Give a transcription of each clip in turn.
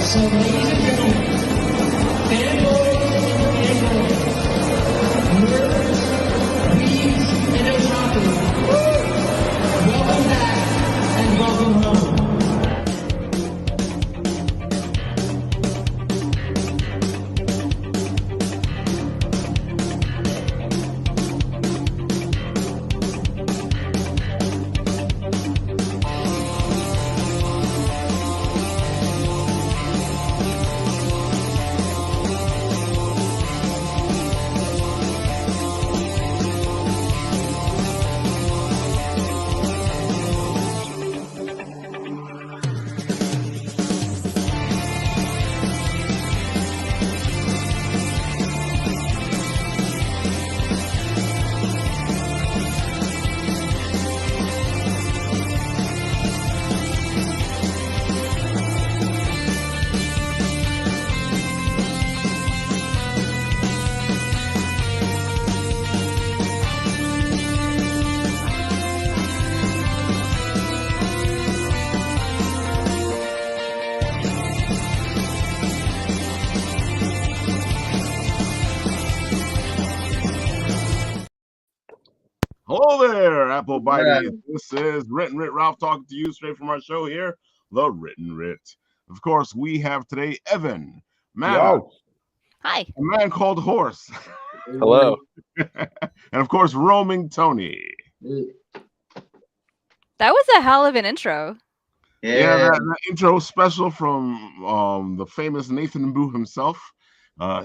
So, ladies and gentlemen, fanboys and girls, nerds, weebs, and otaku, welcome back and welcome home. Hello there, Apple Bitey. This is Written Writ Ralph talking to you straight from our show here, The Written Writ. Of course, we have today Evan, Matt, Hi, a man called Horse, Hello. and of course, Roaming Tony. that was a hell of an intro. Yeah, that intro special from the famous Nathan Boo himself.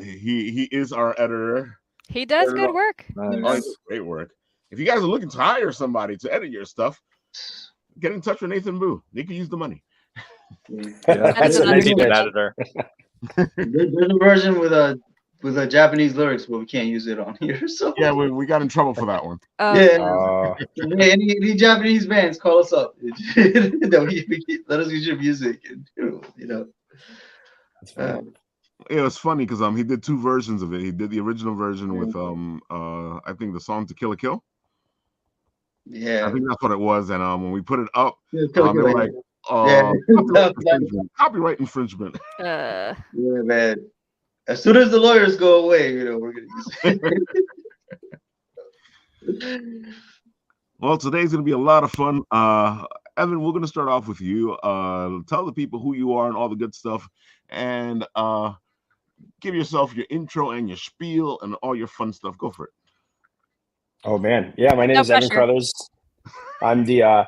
He is our editor. He does good work. Oh, he does great work. If you guys are looking to hire somebody to edit your stuff, get in touch with Nathan Boo. They can use the money. That's an editor. There's a version with a Japanese lyrics, but we can't use it on here. So yeah, we got in trouble for that one. Hey, any Japanese bands, call us up. Let us use your music, and you know. It was funny because he did two versions of it. He did the original version with I think the song "To Kill a Kill." Yeah, I think that's what it was. And when we put it up, yeah, they were like, copyright infringement. Yeah, man. As soon as the lawyers go away, we're gonna use it. Well, today's gonna be a lot of fun. Evan, we're gonna start off with you. Tell the people who you are and all the good stuff, and give yourself your intro and your spiel and all your fun stuff. Go for it. Oh man, yeah. My name is Evan Carothers. I'm the I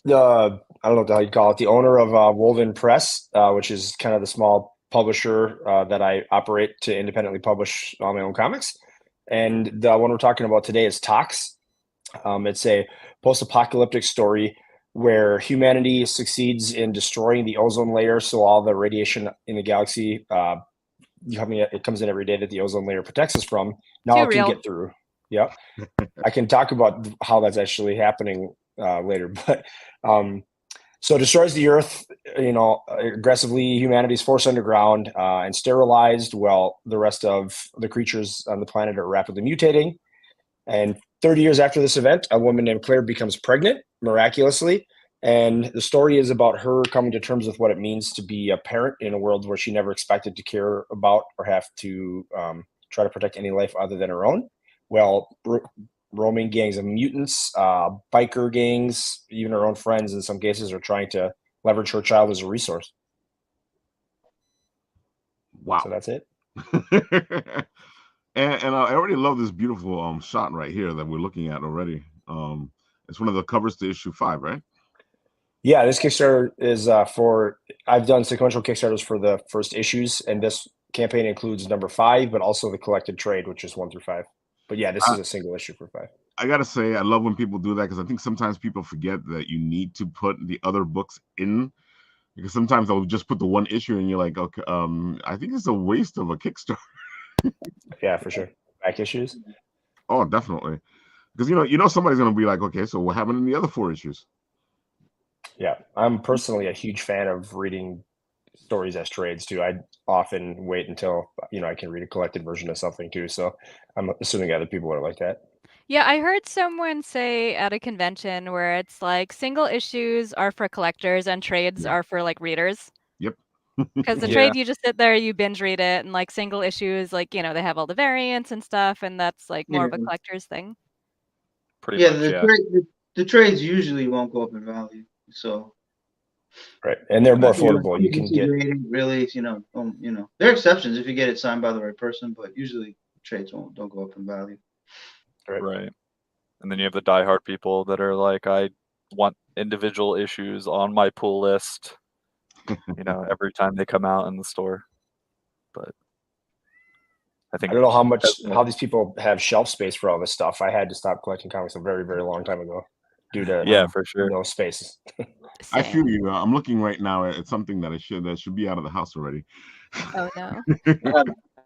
don't know how you call it, the owner of Woven Press, which is kind of the small publisher that I operate to independently publish all my own comics. And the one we're talking about today is Toxx. It's a post-apocalyptic story where humanity succeeds in destroying the ozone layer, so all the radiation in the galaxy, it comes in every day that the ozone layer protects us from. Now it can get through. Yep. I can talk about how that's actually happening later, but so it destroys the earth, aggressively. Humanity's forced underground and sterilized, while the rest of the creatures on the planet are rapidly mutating. And 30 years after this event, a woman named Claire becomes pregnant miraculously. And the story is about her coming to terms with what it means to be a parent in a world where she never expected to care about or have to try to protect any life other than her own. Well, roaming gangs of mutants, biker gangs, even her own friends in some cases are trying to leverage her child as a resource. Wow. So that's it. and I already love this beautiful shot right here that we're looking at already. It's one of the covers to issue 5, right? Yeah, this Kickstarter is I've done sequential Kickstarters for the first issues, and this campaign includes number 5, but also the collected trade, which is 1 through 5. But yeah, this is a single issue for 5. I gotta say, I love when people do that, because I think sometimes people forget that you need to put the other books in, because sometimes they'll just put the one issue and you're like, okay, I think it's a waste of a Kickstarter. Yeah, for sure. Back issues. Oh, definitely. Because somebody's gonna be like, okay, so what happened in the other 4 issues? Yeah, I'm personally a huge fan of reading stories as trades too. I often wait until I can read a collected version of something too. So I'm assuming other people are like that. Yeah, I heard someone say at a convention where it's like single issues are for collectors and trades are for like readers. Yep. Because the Yeah. trade, you just sit there, you binge read it, and like single issues, like they have all the variants and stuff, and that's like more of a Yeah. collector's thing. Pretty Yeah, much, the yeah. the trades usually won't go up in value. So Right, and they're more Yeah. affordable. You can PVC get grading really, there are exceptions if you get it signed by the right person, but usually trades don't go up in value. Right. And then you have the diehard people that are like, I want individual issues on my pull list, every time they come out in the store. But I think I don't know how these people have shelf space for all this stuff. I had to stop collecting comics a very, very long time ago due to yeah, for sure. no space. I Same. feel you. I'm looking right now at something that should be out of the house already. Oh no.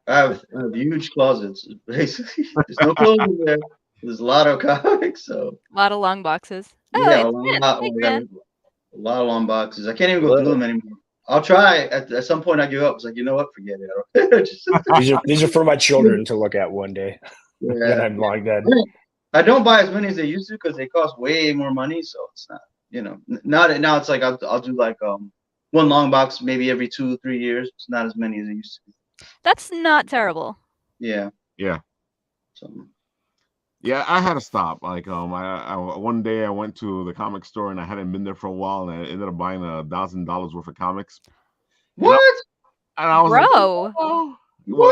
I have huge closets. Basically, there's no clothes in there. There's a lot of comics, so A lot of long boxes. Oh, yeah, it's Grant. Hey, a Grant. lot of long boxes. I can't even go through them anymore. I'll try. At some point, I give up. It's like, you know what? Forget it. Just, These are for my children to look at one day. Then yeah. I'm long dead. I don't buy as many as they used to because they cost way more money. So it's not, now it's like I'll do like one long box maybe every 2-3 years. It's not as many as it used to be. That's not terrible. Yeah. Yeah. So, Yeah, I had to stop. Like, I one day I went to the comic store and I hadn't been there for a while, and I ended up buying $1,000 worth of comics. what? And I was Bro. like, oh. Well,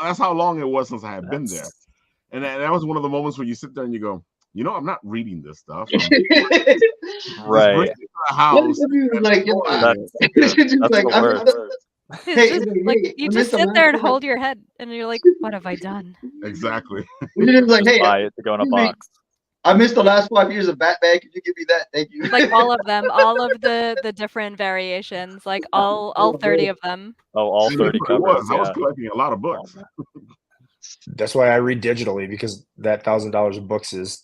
that's how long it was since I had been there. And that was one of the moments where you sit there and you go, I'm not reading this stuff. Right. House. Like, That's the worst. Hey, You just sit there and hold your head, and you're like, "What have I done?" Exactly. Just like, Just hey, buy it to go in a box. I missed the last 5 years of Batman. Could you give me that? Thank you. Like all of them, all of the different variations, like all 30 of them. Oh, all 30 covers. I was Yeah. collecting a lot of books. That's why I read digitally, because that $1,000 of books is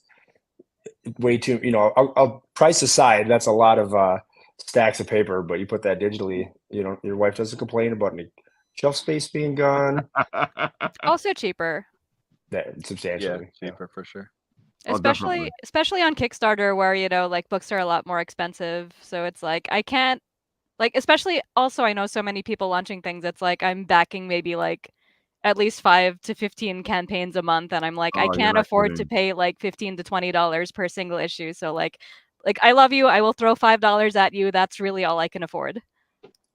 way too. I'll price aside, that's a lot of stacks of paper, but you put that digitally, your wife doesn't complain about any shelf space being gone. Also cheaper. That substantially. Yeah, cheaper for sure. Especially on Kickstarter, where like books are a lot more expensive. So it's like I can't, like, especially also I know so many people launching things. It's like I'm backing maybe like at least 5 to 15 campaigns a month, and I'm like, I can't afford to pay like $15 to $20 per single issue. So like I love you, I will throw $5 at you. That's really all I can afford.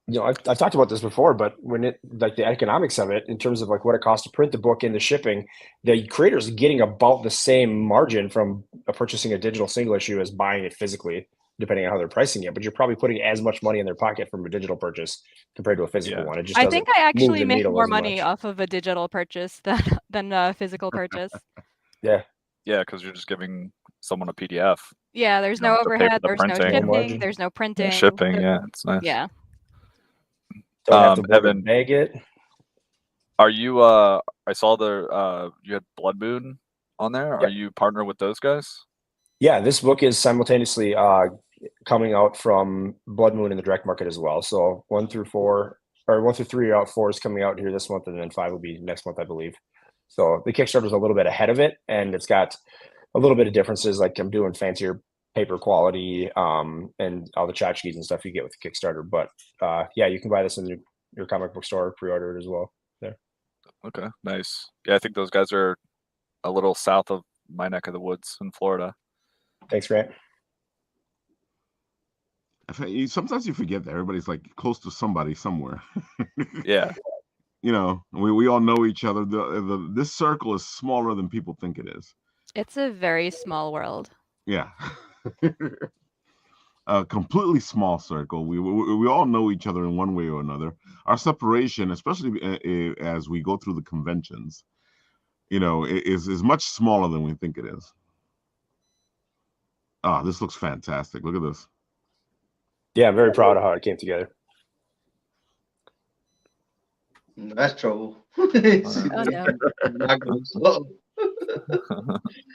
I've talked about this before, but when the economics of it, in terms of like what it costs to print the book and the shipping, the creators are getting about the same margin from purchasing a digital single issue as buying it physically, depending on how they're pricing it. But you're probably putting as much money in their pocket from a digital purchase compared to a physical one. It just I think I actually make needle more as money much. off of a digital purchase than a physical purchase. Yeah, because you're just giving someone a PDF. Yeah, there's no overhead, there's no printing. shipping, there's no printing. Shipping, yeah, it's nice. Yeah. Don't have to Evan, bag it. Are you? I saw you had Blood Moon on there. Yep. Are you partner with those guys? Yeah, this book is simultaneously coming out from Blood Moon in the direct market as well. So 1 through 3 out. 4 is coming out here this month, and then 5 will be next month, I believe. So the Kickstarter is a little bit ahead of it, and it's got a little bit of differences. Like I'm doing fancier paper quality, and all the tchotchkes and stuff you get with the Kickstarter. But yeah, you can buy this in your comic book store, pre-order it as well. There. Okay, nice. Yeah, I think those guys are a little south of my neck of the woods in Florida. Thanks, Grant. Sometimes you forget that everybody's like close to somebody somewhere. Yeah. We all know each other. This circle is smaller than people think it is. It's a very small world. Yeah. A completely small circle. We all know each other in one way or another. Our separation, especially as we go through the conventions, is much smaller than we think it is. Ah, this looks fantastic. Look at this. Yeah, I'm very proud of how it came together. That's trouble.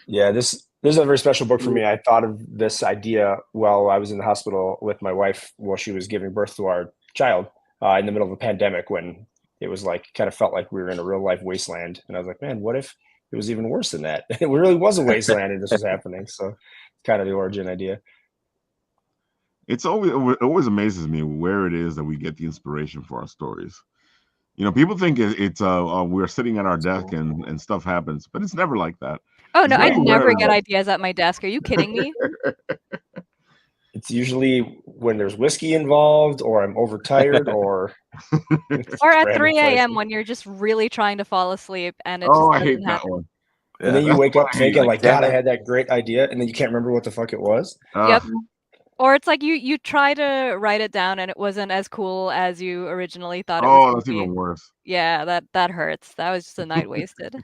Yeah, this is a very special book for me. I thought of this idea while I was in the hospital with my wife while she was giving birth to our child in the middle of a pandemic, when it was like kind of felt like we were in a real life wasteland. And I was like, man, what if it was even worse than that? It really was a wasteland and this was happening. So it's kind of the origin idea. It always amazes me where it is that we get the inspiration for our stories. You know, people think it's we're sitting at our desk and stuff happens, but it's never like that. Oh It's no, I very never rare get that- ideas at my desk. Are you kidding me? It's usually when there's whiskey involved, or I'm overtired, or Or at random 3 a.m. places. when you're just really trying to fall asleep and it Oh, I just hate doesn't that happen. one. And then you that's wake what up I hate, thinking, like, like, God, I damn it. had that great idea, and then you can't remember what the fuck it was. Yep. Or it's like you try to write it down and it wasn't as cool as you originally thought it was Oh, going that's to be. even worse. Yeah, that hurts. That was just a night wasted.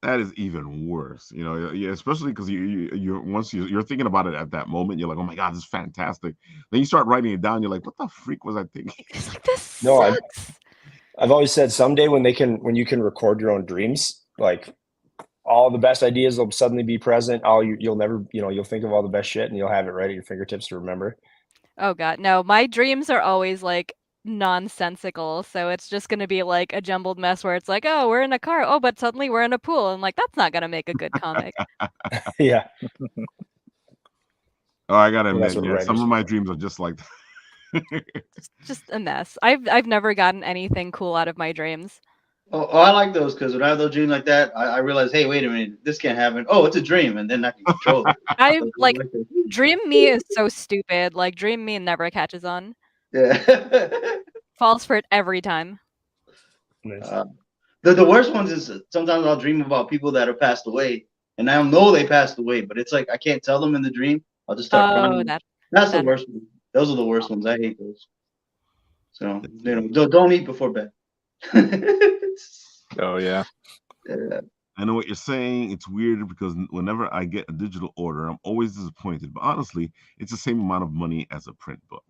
That is even worse. You know, yeah, especially because you're once you're thinking about it at that moment, you're like, oh my God, this is fantastic. Then you start writing it down, you're like, what the freak was I thinking? It's like, this No, sucks. I've always said someday when you can record your own dreams, like all the best ideas will suddenly be present. You'll never, you'll think of all the best shit and you'll have it right at your fingertips to remember. Oh God, no. My dreams are always like nonsensical. So it's just going to be like a jumbled mess where it's like, oh, we're in a car. Oh, but suddenly we're in a pool. And like, that's not going to make a good comic. Yeah. Oh, I gotta Well, that's admit, what yeah, some writers of do. my dreams are just like that. Just a mess. I've never gotten anything cool out of my dreams. Oh, I like those because when I have those dreams like that, I realize, hey, wait a minute, this can't happen. Oh, it's a dream, and then I can control it. I So, like that. Dream Me is so stupid. Like Dream Me never catches on. Yeah. Falls for it every time. Nice. The worst ones is sometimes I'll dream about people that have passed away, and I know they passed away, but it's like I can't tell them in the dream. I'll just start Oh, crying. that That's the that worst one. Those are the worst ones. I hate those. So don't eat before bed. Oh yeah. Yeah. I know what you're saying. It's weird because whenever I get a digital order, I'm always disappointed. But honestly, it's the same amount of money as a print book.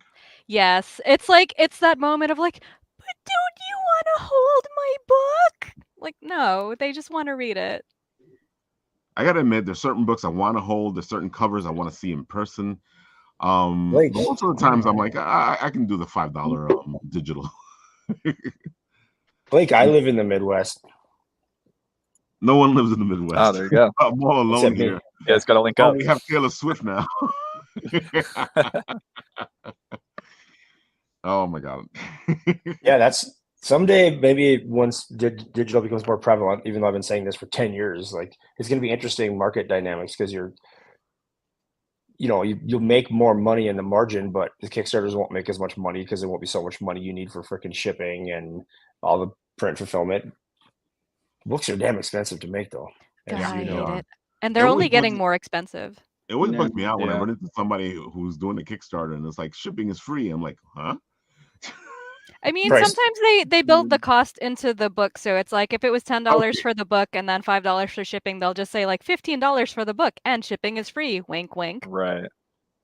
Yes, it's like it's that moment of like, but don't you want to hold my book? Like, no, they just want to read it. I gotta admit, there's certain books I want to hold. There's certain covers I want to see in person. Blake. Most of the times I'm like, I can do the $5 digital. Blake, I live in the Midwest. No one lives in the Midwest. Oh, there you go. I'm all alone Except me. here. You guys got to link Oh, up. we have Taylor Swift now. Oh my God. Yeah, that's someday, maybe once digital becomes more prevalent, even though I've been saying this for 10 years, like it's going to be interesting market dynamics because you'll make more money in the margin, but the Kickstarters won't make as much money because there won't be so much money you need for freaking shipping and all the print fulfillment. Books are damn expensive to make, though. God, Yeah, I they hate are. it. And they're It only always getting bugs- more expensive. It always Yeah. bugs me out when I Yeah. run into somebody who's doing the Kickstarter and it's like shipping is free. I'm like, huh? I mean, Price. sometimes they build the cost into the book, so it's like if it was $10 for the book and then $5 for shipping, they'll just say like $15 for the book and shipping is free. Wink, wink. Right.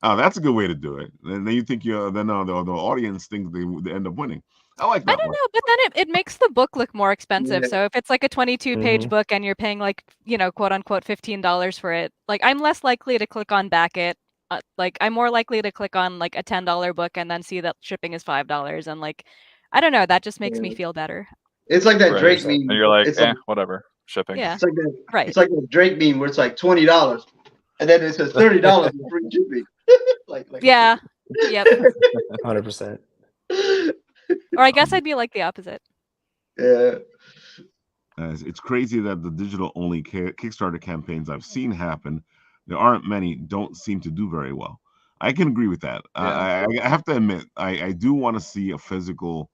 Oh, that's a good way to do it. And then you think the audience thinks they end up winning. I like I that don't one. know, but then it makes the book look more expensive. Yeah. So if it's like a 22-page book and you're paying like, quote unquote $15 for it, like I'm less likely to click on back it. Like I'm more likely to click on like a $10 book and then see that shipping is $5 and like I don't know, that just makes me Yeah. feel better. It's like that Right. Drake And meme. And you're like, It's like whatever. Shipping. Yeah. it's like that. Right. It's like that Drake meme where it's like $20, and then it says $30 for free shipping. like Yeah. Yep. 100%. Or I guess I'd be like the opposite. Yeah. It's crazy that the digital only Kickstarter campaigns I've seen happen, there aren't many, don't seem to do very well. I can agree with that. Yeah. I have to admit, I do want to see a physical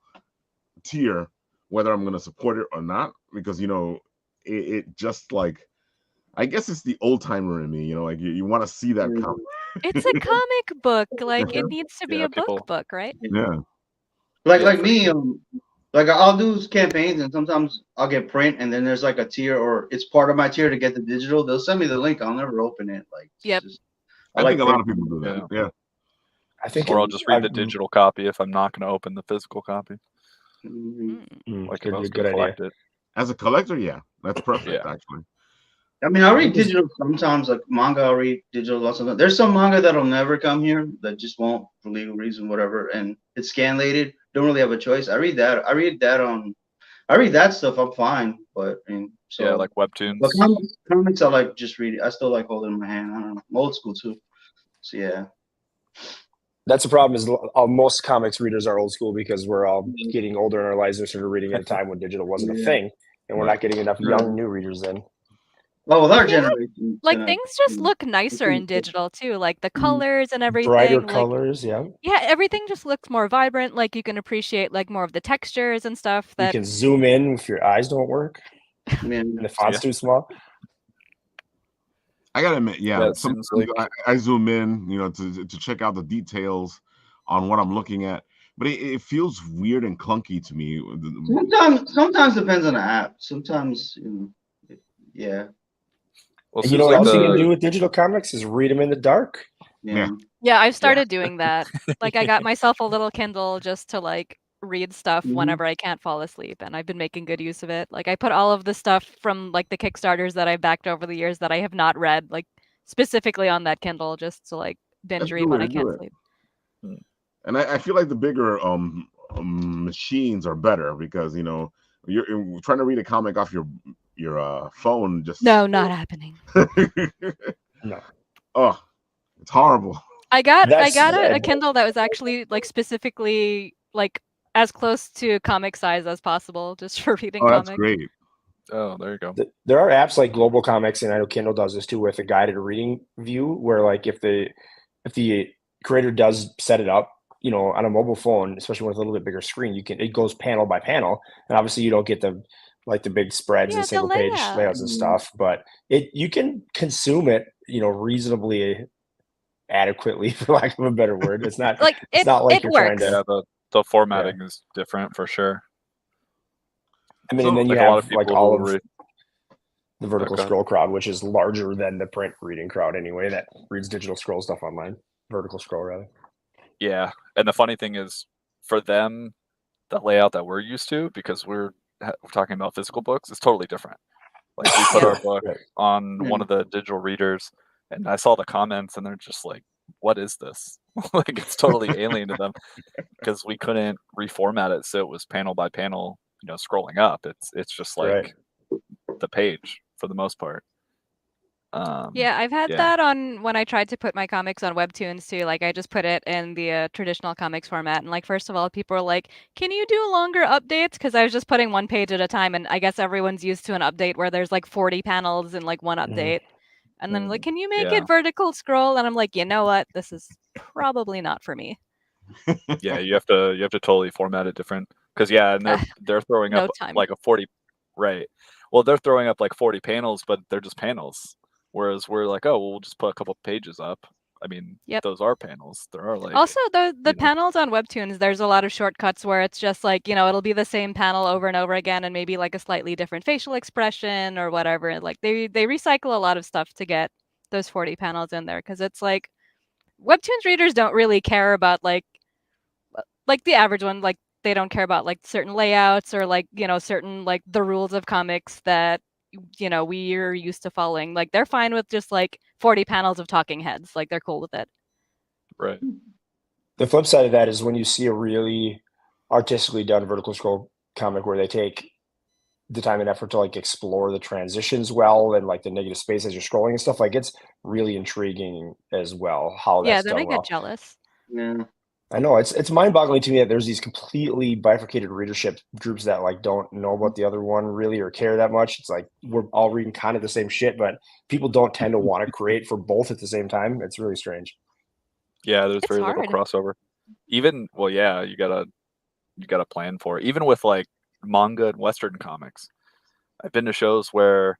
tier, whether I'm going to support it or not, because it just like, I guess it's the old timer in me. Like you want to see that comic. It's a comic book. Like it needs to be Yeah, a people- book, right? Yeah. Like Yeah, like for me, sure. like I'll do campaigns, and sometimes I'll get print, and then there's like a tier, or it's part of my tier to get the digital. They'll send me the link. I'll never open it. Like, it's Yep. just- I like think a lot of print. people do that. Yeah. Yeah. I think Or I'll just read the digital copy if I'm not going to open the physical copy. Mhm. Like if I was good going to idea. collect it. As a collector, yeah, that's perfect, Yeah. actually. I mean, I'll read digital sometimes, like manga. I'll read digital lots of. There's some manga that'll never come here that just won't for legal reason, whatever. And it's scanlated. Don't really have a choice. I read that. I read that stuff. I'm fine, but I mean, so Yeah, like webtoons. but comics, I like just read it. I still like holding it in my hand. I don't know. I'm old school too. So yeah. That's the problem. Is most comics readers are old school because we're all getting older in our lives and started reading at a time when digital wasn't a thing, and we're not getting enough young new readers in. Well, with our Yeah, generation, like things just look nicer in digital too, like the colors and everything. Brighter like, colors, yeah. Yeah, everything just looks more vibrant. Like you can appreciate like more of the textures and stuff. You can zoom in if your eyes don't work. And the font's too small. I gotta admit, Yeah, sometimes I zoom in, to check out the details on what I'm looking at, but it feels weird and clunky to me. Sometimes depends on the app. Sometimes, yeah. Well, and what else you can do with digital comics is read them in the dark. Yeah, I've started doing that. Like I got myself a little Kindle just to like read stuff whenever I can't fall asleep, and I've been making good use of it. Like I put all of the stuff from like the Kickstarters that I've backed over the years that I have not read, like specifically on that Kindle, just to like binge read when I can't sleep. And I feel like the bigger machines are better because you're trying to read a comic off your phone. Just not happening. No. Oh, it's horrible. I got a Kindle that was actually like specifically like as close to comic size as possible, just for reading comics. That's great. Oh, there you go. There are apps like Global Comics, and I know Kindle does this too, with a guided reading view, where like if the creator does set it up, on a mobile phone, especially with a little bit bigger screen, it goes panel by panel, and obviously you don't get the big spreads and single page layouts and stuff, but you can consume it, reasonably adequately, for lack of a better word. It's not like it's not like you're works. trying to. Yeah, the formatting is different for sure. I mean, and then you have like all of the vertical scroll crowd, which is larger than the print reading crowd anyway, that reads digital scroll stuff online. Vertical scroll, rather. Yeah, and the funny thing is, for them, the layout that we're used to, because we're talking about physical books, is totally different. Like we put our book on one of the digital readers, and I saw the comments, and they're just like, "What is this?" Like it's totally alien to them because we couldn't reformat it so it was panel by panel, scrolling up. It's just like the page for the most part. I've had that on when I tried to put my comics on Webtoons too. Like I just put it in the traditional comics format, and like first of all, people were like, "Can you do longer updates?" Because I was just putting one page at a time, and I guess everyone's used to an update where there's like 40 panels in like one update. And then like, "Can you make it vertical scroll?" And I'm like, you know what? This is probably not for me. Yeah, you have to totally format it different because and they're throwing up like a 40, right? Well, they're throwing up like 40 panels, but they're just panels. Whereas we're like, oh, we'll just put a couple pages up. I mean, those are panels. There are like also the panels on Webtoons. There's a lot of shortcuts where it's just like it'll be the same panel over and over again, and maybe like a slightly different facial expression or whatever. And like they recycle a lot of stuff to get those 40 panels in there because it's like Webtoons readers don't really care about like the average one. Like they don't care about like certain layouts or like certain like the rules of comics that we're used to following. Like they're fine with just like 40 panels of talking heads. Like they're cool with it. Right. The flip side of that is when you see a really artistically done vertical scroll comic where they take the time and effort to like explore the transitions well and like the negative space as you're scrolling and stuff, like it's really intriguing as well how that's done well. Yeah, then I get jealous. Yeah. I know it's mind-boggling to me that there's these completely bifurcated readership groups that like don't know about the other one really or care that much. It's like we're all reading kind of the same shit, but people don't tend to want to create for both at the same time. It's really strange. Yeah, there's very little crossover. Even you gotta plan for it. Even with like manga and Western comics. I've been to shows where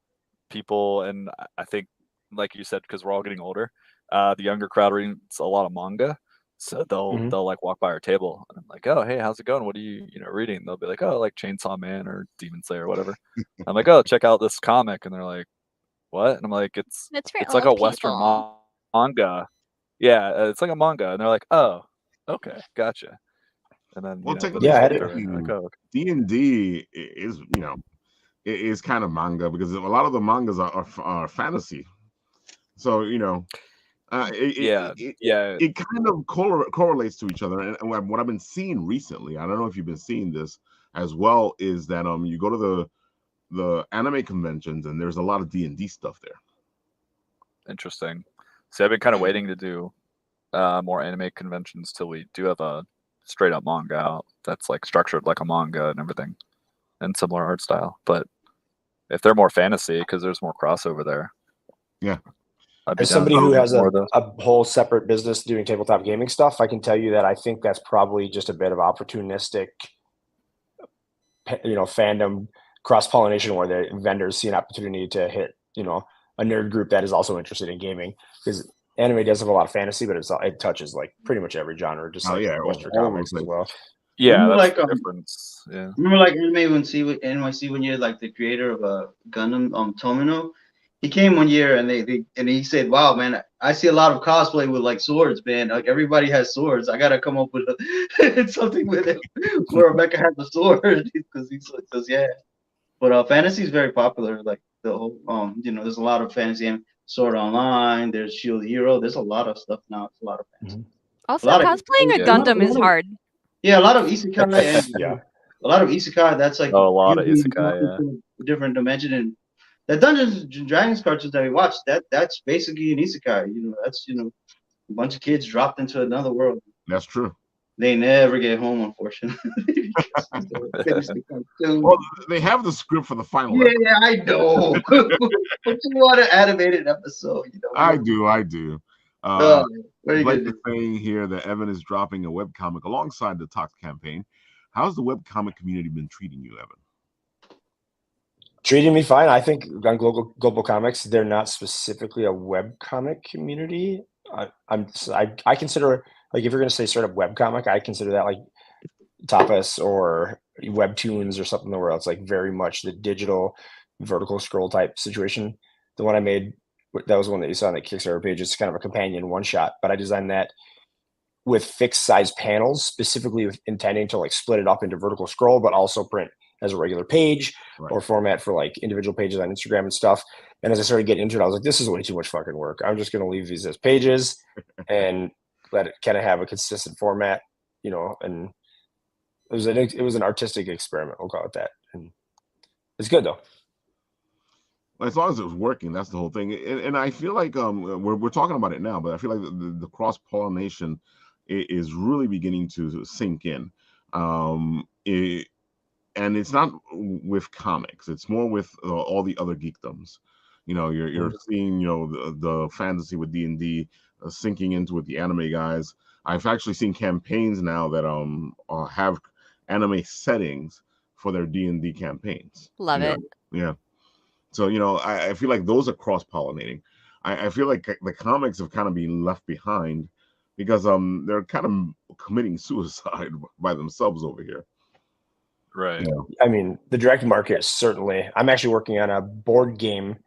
people, and I think like you said, because we're all getting older, the younger crowd reads a lot of manga. So they'll like walk by our table and I'm like, oh, hey, how's it going? What are you reading? They'll be like, oh, like Chainsaw Man or Demon Slayer or whatever. I'm like, oh, check out this comic. And they're like, what? And I'm like, it's like a Western manga. Yeah, it's like a manga. And they're like, oh, okay, gotcha. And then D&D is kind of manga because a lot of the mangas are fantasy. So it kind of correlates to each other. And what I've been seeing recently, I don't know if you've been seeing this as well, is that you go to the anime conventions and there's a lot of D&D stuff there. Interesting. So I've been kind of waiting to do more anime conventions till we do have a straight up manga out that's like structured like a manga and everything, and similar art style. But if they're more fantasy, because there's more crossover there. Yeah. As somebody who has a whole separate business doing tabletop gaming stuff, I can tell you that I think that's probably just a bit of opportunistic, fandom cross-pollination where the vendors see an opportunity to hit, a nerd group that is also interested in gaming, because anime does have a lot of fantasy, but it touches like pretty much every genre, just like Western comics as well. Yeah, that's the difference. Yeah. Remember like Anime NYC when you're like the creator of Gundam Tomino? He came one year and he said, "Wow, man, I see a lot of cosplay with like swords, man. Like everybody has swords. I gotta come up with something with it where Rebecca has a sword because he says, yeah." But fantasy is very popular. Like the whole, there's a lot of fantasy and Sword Online. There's Shield Hero. There's a lot of stuff now. It's a lot of fantasy. Also, cosplaying a Gundam is hard. Yeah, a lot of isekai and a lot of isekai. That's like a lot of isekai. A different dimension, and the Dungeons and Dragons cartoons that we watched, that's basically an isekai. That's a bunch of kids dropped into another world. That's true. They never get home, unfortunately. Well, they have the script for the final. Yeah, I know. But you want an animated episode, I do. Like the saying here that Evan is dropping a webcomic alongside the Toxx campaign. How's the webcomic community been treating you, Evan? Treating me fine. I think on Global Comics, they're not specifically a webcomic community. I consider, like, if you're going to say straight up webcomic, I consider that like Tapas or Webtoons or something where it's like very much the digital vertical scroll type situation. The one I made, that was one that you saw on the Kickstarter page. It's kind of a companion one shot, but I designed that with fixed size panels, specifically with intending to like split it up into vertical scroll, but also print as a regular page or format for like individual pages on Instagram and stuff. And as I started getting into it, I was like, this is way too much fucking work. I'm just going to leave these as pages and let it kind of have a consistent format, and it was an artistic experiment. We'll call it that. And it's good though. As long as it was working, that's the whole thing. And I feel like we're talking about it now, but I feel like the cross pollination is really beginning to sink in. And it's not with comics; it's more with all the other geekdoms. You're seeing the fantasy with D&D sinking into with the anime guys. I've actually seen campaigns now that have anime settings for their D&D campaigns. Love it. Yeah. So, I feel like those are cross-pollinating. I feel like the comics have kind of been left behind because they're kind of committing suicide by themselves over here. Right. I mean, the direct market certainly. I'm actually working on a board game,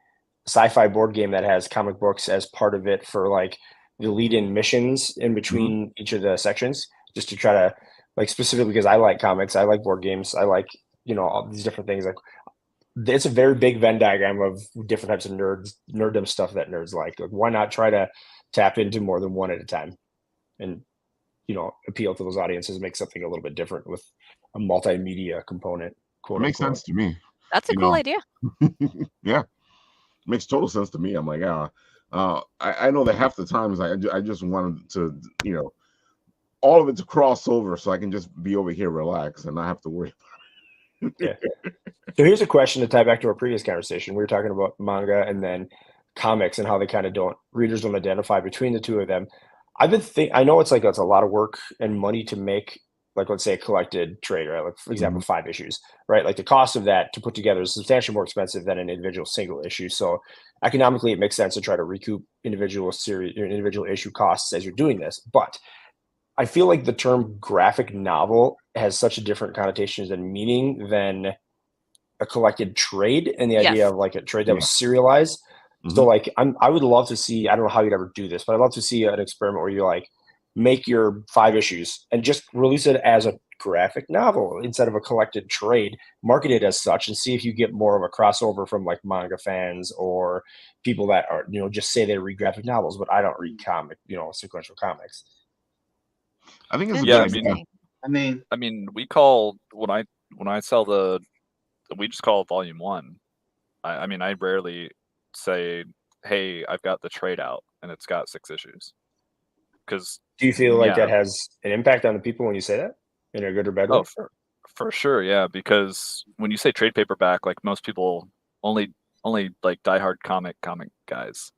sci-fi board game that has comic books as part of it for like the lead-in missions in between each of the sections, just to try to like specifically because I like comics, I like board games, I like all these different things. Like it's a very big Venn diagram of different types of nerddom stuff that nerds like. Like why not try to tap into more than one at a time and appeal to those audiences, make something a little bit different with a multimedia component. It makes sense to me. That's a cool idea. Yeah, makes total sense to me. I'm like, I know that half the times I just wanted to, all of it to cross over so I can just be over here, relax, and not have to worry about it. Yeah. So here's a question to tie back to our previous conversation. We were talking about manga and then comics and how they kind of readers don't identify between the two of them. I know it's a lot of work and money to make, like, let's say a collected trade, right? Like, for example, 5 issues, right? Like the cost of that to put together is substantially more expensive than an individual single issue. So economically, it makes sense to try to recoup individual issue costs as you're doing this. But I feel like the term graphic novel has such a different connotations and meaning than a collected trade, and the idea of like a trade that was serialized. So like I would love to see, I don't know how you'd ever do this, but I'd love to see an experiment where you like make your 5 issues and just release it as a graphic novel instead of a collected trade, market it as such, and see if you get more of a crossover from like manga fans or people that are, just say they read graphic novels, but I don't read sequential comics. I think it's I mean, we call when I sell we just call it volume 1. I mean, I rarely say, hey, I've got the trade out and it's got 6 issues. because Do you feel like that has an impact on the people when you say that in a good or bad way? Oh, for sure, yeah. Because when you say trade paperback, like most people only like diehard comic guys.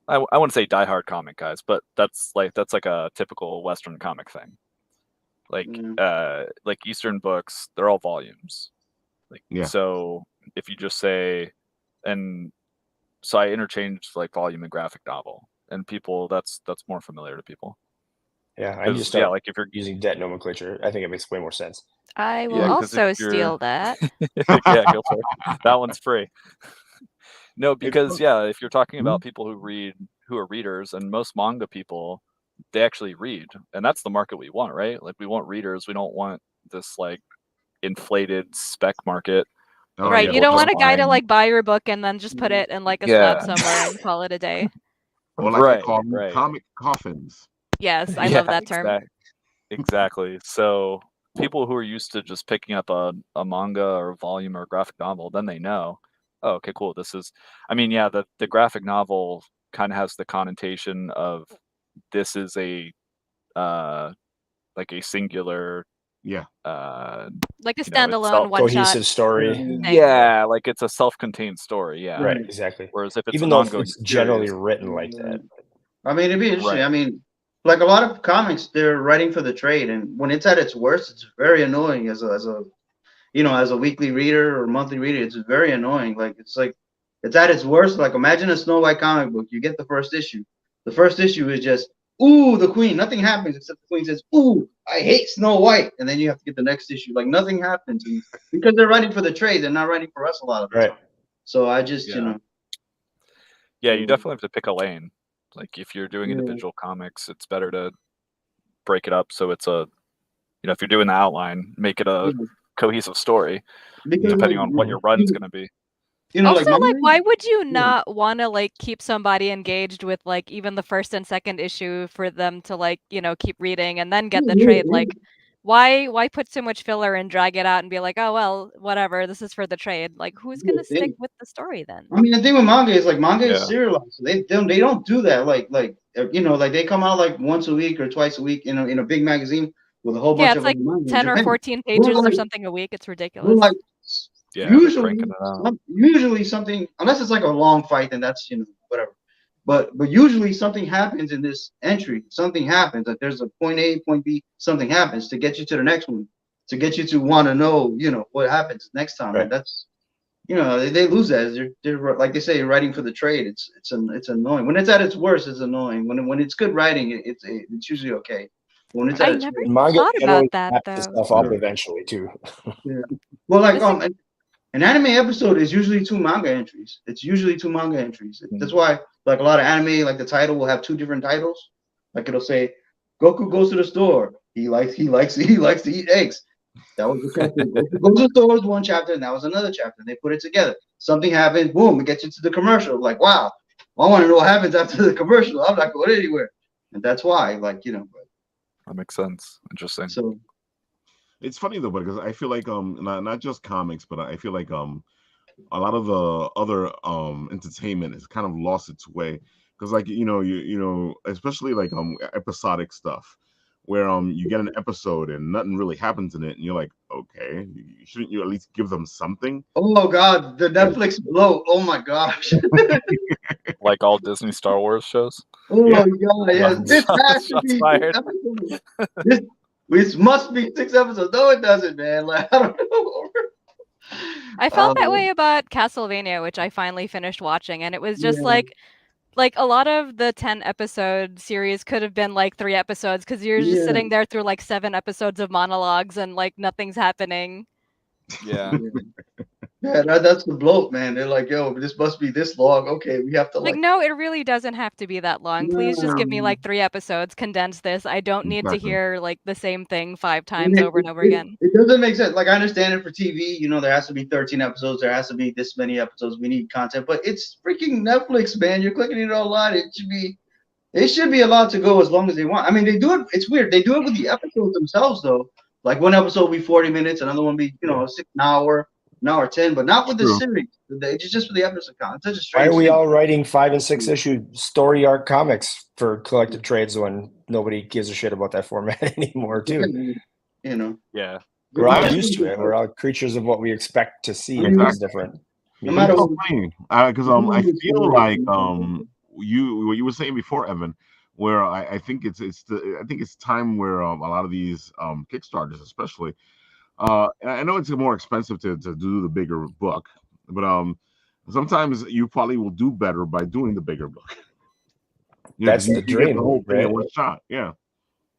I wouldn't say diehard comic guys, but that's like a typical Western comic thing. Like Eastern books, they're all volumes. Like so, if you just say, and so I interchanged like volume and graphic novel, and people that's more familiar to people. Yeah, I just like if you're using debt nomenclature, I think it makes way more sense. I will also steal that. Yeah, go for it. That one's free. No, because if you're talking about people who are readers, and most manga people, they actually read, and that's the market we want, right? Like we want readers. We don't want this like inflated spec market. Right. You don't want a guy to like buy your book and then just put it in like a slab somewhere and call it a day. Or like they call them comic coffins. Yes, I love that term. Exactly. So people who are used to just picking up a manga or a volume or a graphic novel, then they know, oh, okay, cool. This is, I mean, yeah, the graphic novel kind of has the connotation of this is a like a singular, like a standalone one cohesive story. Yeah, like it's a self-contained story. Yeah, right, exactly. Whereas if it's even though it's generally written like that, I mean, it'd be interesting. Right. I mean, like a lot of comics, they're writing for the trade, and when it's at its worst, it's very annoying as a as a weekly reader or monthly reader. It's very annoying. Like it's at its worst. Like imagine a Snow White comic book. You get the first issue. The first issue is just, ooh, the queen. Nothing happens except the queen says, ooh, I hate Snow White, and then you have to get the next issue. Like nothing happens because they're writing for the trade. They're not writing for us a lot of the time. So I just Yeah, you definitely have to pick a lane. Like if you're doing individual comics, it's better to break it up so it's a, if you're doing the outline, make it a cohesive story, depending on what your run's going to be. Also, like, why would you not want to like keep somebody engaged with like even the first and second issue for them to like keep reading and then get the trade? Like, why put so much filler and drag it out and be like, oh well, whatever, this is for the trade. Like, who's gonna stick with the story then? I mean, the thing with manga is like manga is serialized. So they don't do that. Like they come out like once a week or twice a week in a big magazine with a whole bunch of like 10 or 14 pages or something a week. It's ridiculous. Like, usually something, unless it's like a long fight, then that's whatever. But usually something happens in this entry. Something happens. Like there's a point A, point B. Something happens to get you to the next one, to get you to want to know, what happens next time. Right. And that's, they lose that. They're like they say, writing for the trade. It's annoying. When it's at its worst, it's annoying. When it's good writing, it's usually okay. When it's I never thought about that though. Stuff up eventually too. Well, like an anime episode is usually 2 manga entries. It's usually 2 manga entries. That's why, like a lot of anime, like the title will have 2 different titles. Like it'll say, Goku goes to the store. He likes to eat eggs. That was the chapter. Goku goes to the store was one chapter, and that was another chapter. They put it together. Something happens. Boom! It gets you to the commercial. Like, wow, I want to know what happens after the commercial. I'm not going anywhere. And that's why, like, that makes sense. Interesting. So. It's funny though, because I feel like not just comics, but I feel like a lot of the other entertainment has kind of lost its way, because like you especially like episodic stuff where you get an episode and nothing really happens in it, and you're like, okay, shouldn't you at least give them something? Oh God, the Netflix blow! Oh my gosh! Like all Disney Star Wars shows. Oh my God! Yeah, this has to be. This must be 6 episodes. No, it doesn't, man. Like, I don't know. I felt that way about Castlevania, which I finally finished watching, and it was just like a lot of the 10 episode series could have been like 3 episodes because you're just sitting there through like 7 episodes of monologues and like nothing's happening. Yeah. Yeah, that's the bloat, man. They're like, yo, this must be this long. Okay, we have to like no, it really doesn't have to be that long. Please just give me like 3 episodes, condense this. I don't need to hear like the same thing 5 times over and over again. It doesn't make sense. Like I understand it for TV, there has to be 13 episodes, there has to be this many episodes. We need content, but it's freaking Netflix, man. You're clicking it online. It should be allowed to go as long as they want. I mean, they do it. It's weird. They do it with the episodes themselves, though. Like one episode will be 40 minutes, another one will be, 6 an hour. now or 10, but not with the True. series. Just with the episode count. It's such a Why strange are we thing. all writing 5 and 6 issue story arc comics for collected trades when nobody gives a shit about that format anymore, too? You know. Yeah. We're all used to it. We're all creatures of what we expect to see. Exactly. It's different. No matter It's what. so funny because I feel like what you were saying before, Evan, where I think it's time where a lot of these Kickstarters, especially, I know it's more expensive to do the bigger book, but sometimes you probably will do better by doing the bigger book. That's the you get dream, the whole thing right? in one shot. Yeah.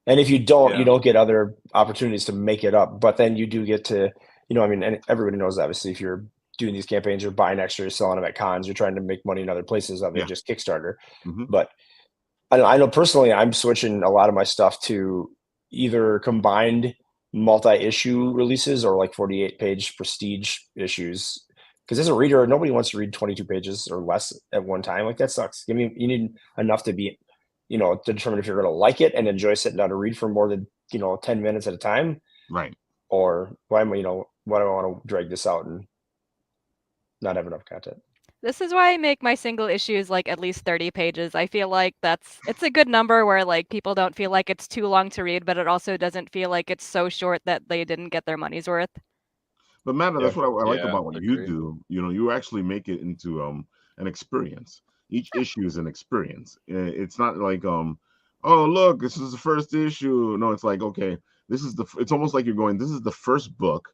And if you don't, Yeah. you don't get other opportunities to make it up. But then you do get to, I mean, and everybody knows, obviously, if you're doing these campaigns, you're buying extra, you're selling them at cons, you're trying to make money in other places other than just Kickstarter. Mm-hmm. But I know personally, I'm switching a lot of my stuff to either combined multi-issue releases or like 48-page prestige issues. Because as a reader, nobody wants to read 22 pages or less at one time. Like, that sucks. You need enough to be, to determine if you're going to like it and enjoy sitting down to read for more than 10 minutes at a time, Right? or why do I want to drag this out and not have enough content? This is why I make my single issues like at least 30 pages. I feel like it's a good number where like people don't feel like it's too long to read, but it also doesn't feel like it's so short that they didn't get their money's worth. But Matt, that's what I like about what you agreed. do. You actually make it into an experience. Each issue is an experience. It's not like oh look, this is the first issue. No, it's like, okay, it's almost like you're going, this is the first book,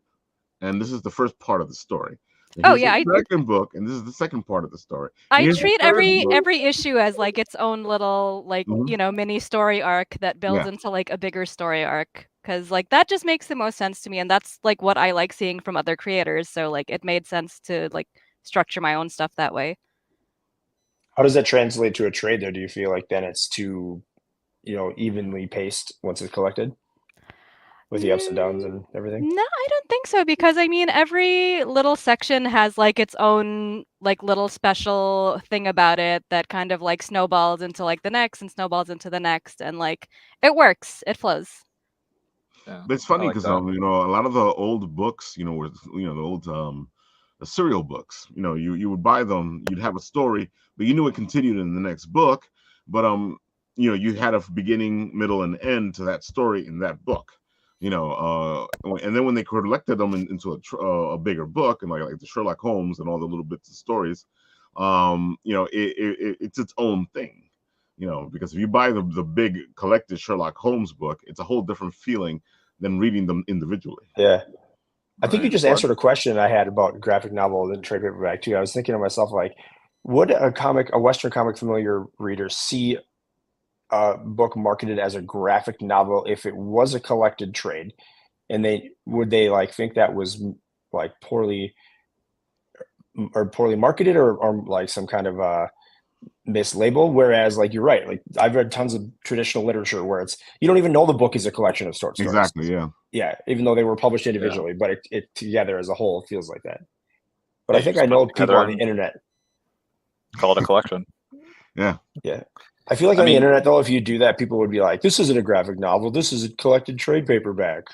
and this is the first part of the story. And Oh here's yeah, the second book, and this is the second part of the story. I Here's the treat third book. every issue as like its own little like Mhm. mini story arc that builds Yeah. into like a bigger story arc, because like that just makes the most sense to me, and that's like what I like seeing from other creators. So like it made sense to like structure my own stuff that way. How does that translate to a trade though? Do you feel like then it's too, evenly paced once it's collected with the ups and downs and everything? No, I don't think so, because I mean every little section has like its own like little special thing about it that kind of like snowballs into like the next and snowballs into the next, and like it works, it flows. Yeah. But it's funny like because that. a lot of the old books, were the old the serial books. You would buy them, you'd have a story, but you knew it continued in the next book. But you had a beginning, middle, and end to that story in that book. And then when they collected them into a bigger book, and like the Sherlock Holmes and all the little bits of stories, it's its own thing. Because if you buy the big collected Sherlock Holmes book, it's a whole different feeling than reading them individually. Yeah. I think you Right. just answered a question I had about graphic novel and trade paperback too. I was thinking to myself, like, would a Western comic familiar reader see a book marketed as a graphic novel if it was a collected trade, and would they like think that was like poorly marketed or like some kind of mislabel? Whereas, like, you're right, like I've read tons of traditional literature where you don't even know the book is a collection of short stories. Exactly. Yeah. Even though they were published individually, but it together as a whole feels like that. But Yeah, I think you I just know put people together on the internet. Call it a collection. Yeah. I feel like on the internet though, if you do that, people would be like, "This isn't a graphic novel. This is a collected trade paperback."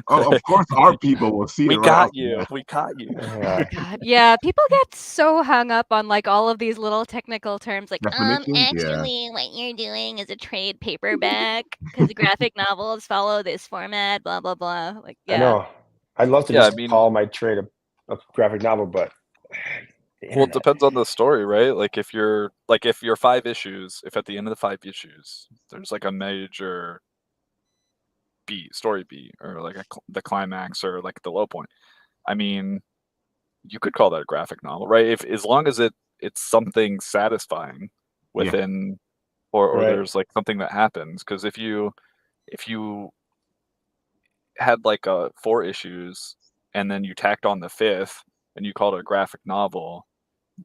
Oh, of course, our people will see We it. got you. We caught you. God, yeah, people get so hung up on like all of these little technical terms, like Definitions? actually, what you're doing is a trade paperback because graphic novels follow this format, blah blah blah. Like, I know. I'd love to just call my trade a graphic novel, but well, it depends on the story, right? Like if you're 5 issues, if at the end of the 5 issues there's like a major story beat, or like the climax or like the low point, I mean, you could call that a graphic novel, right? As long as it's something satisfying within, or Right. there's like something that happens. Because if you had like 4 issues and then you tacked on the 5th and you called it a graphic novel,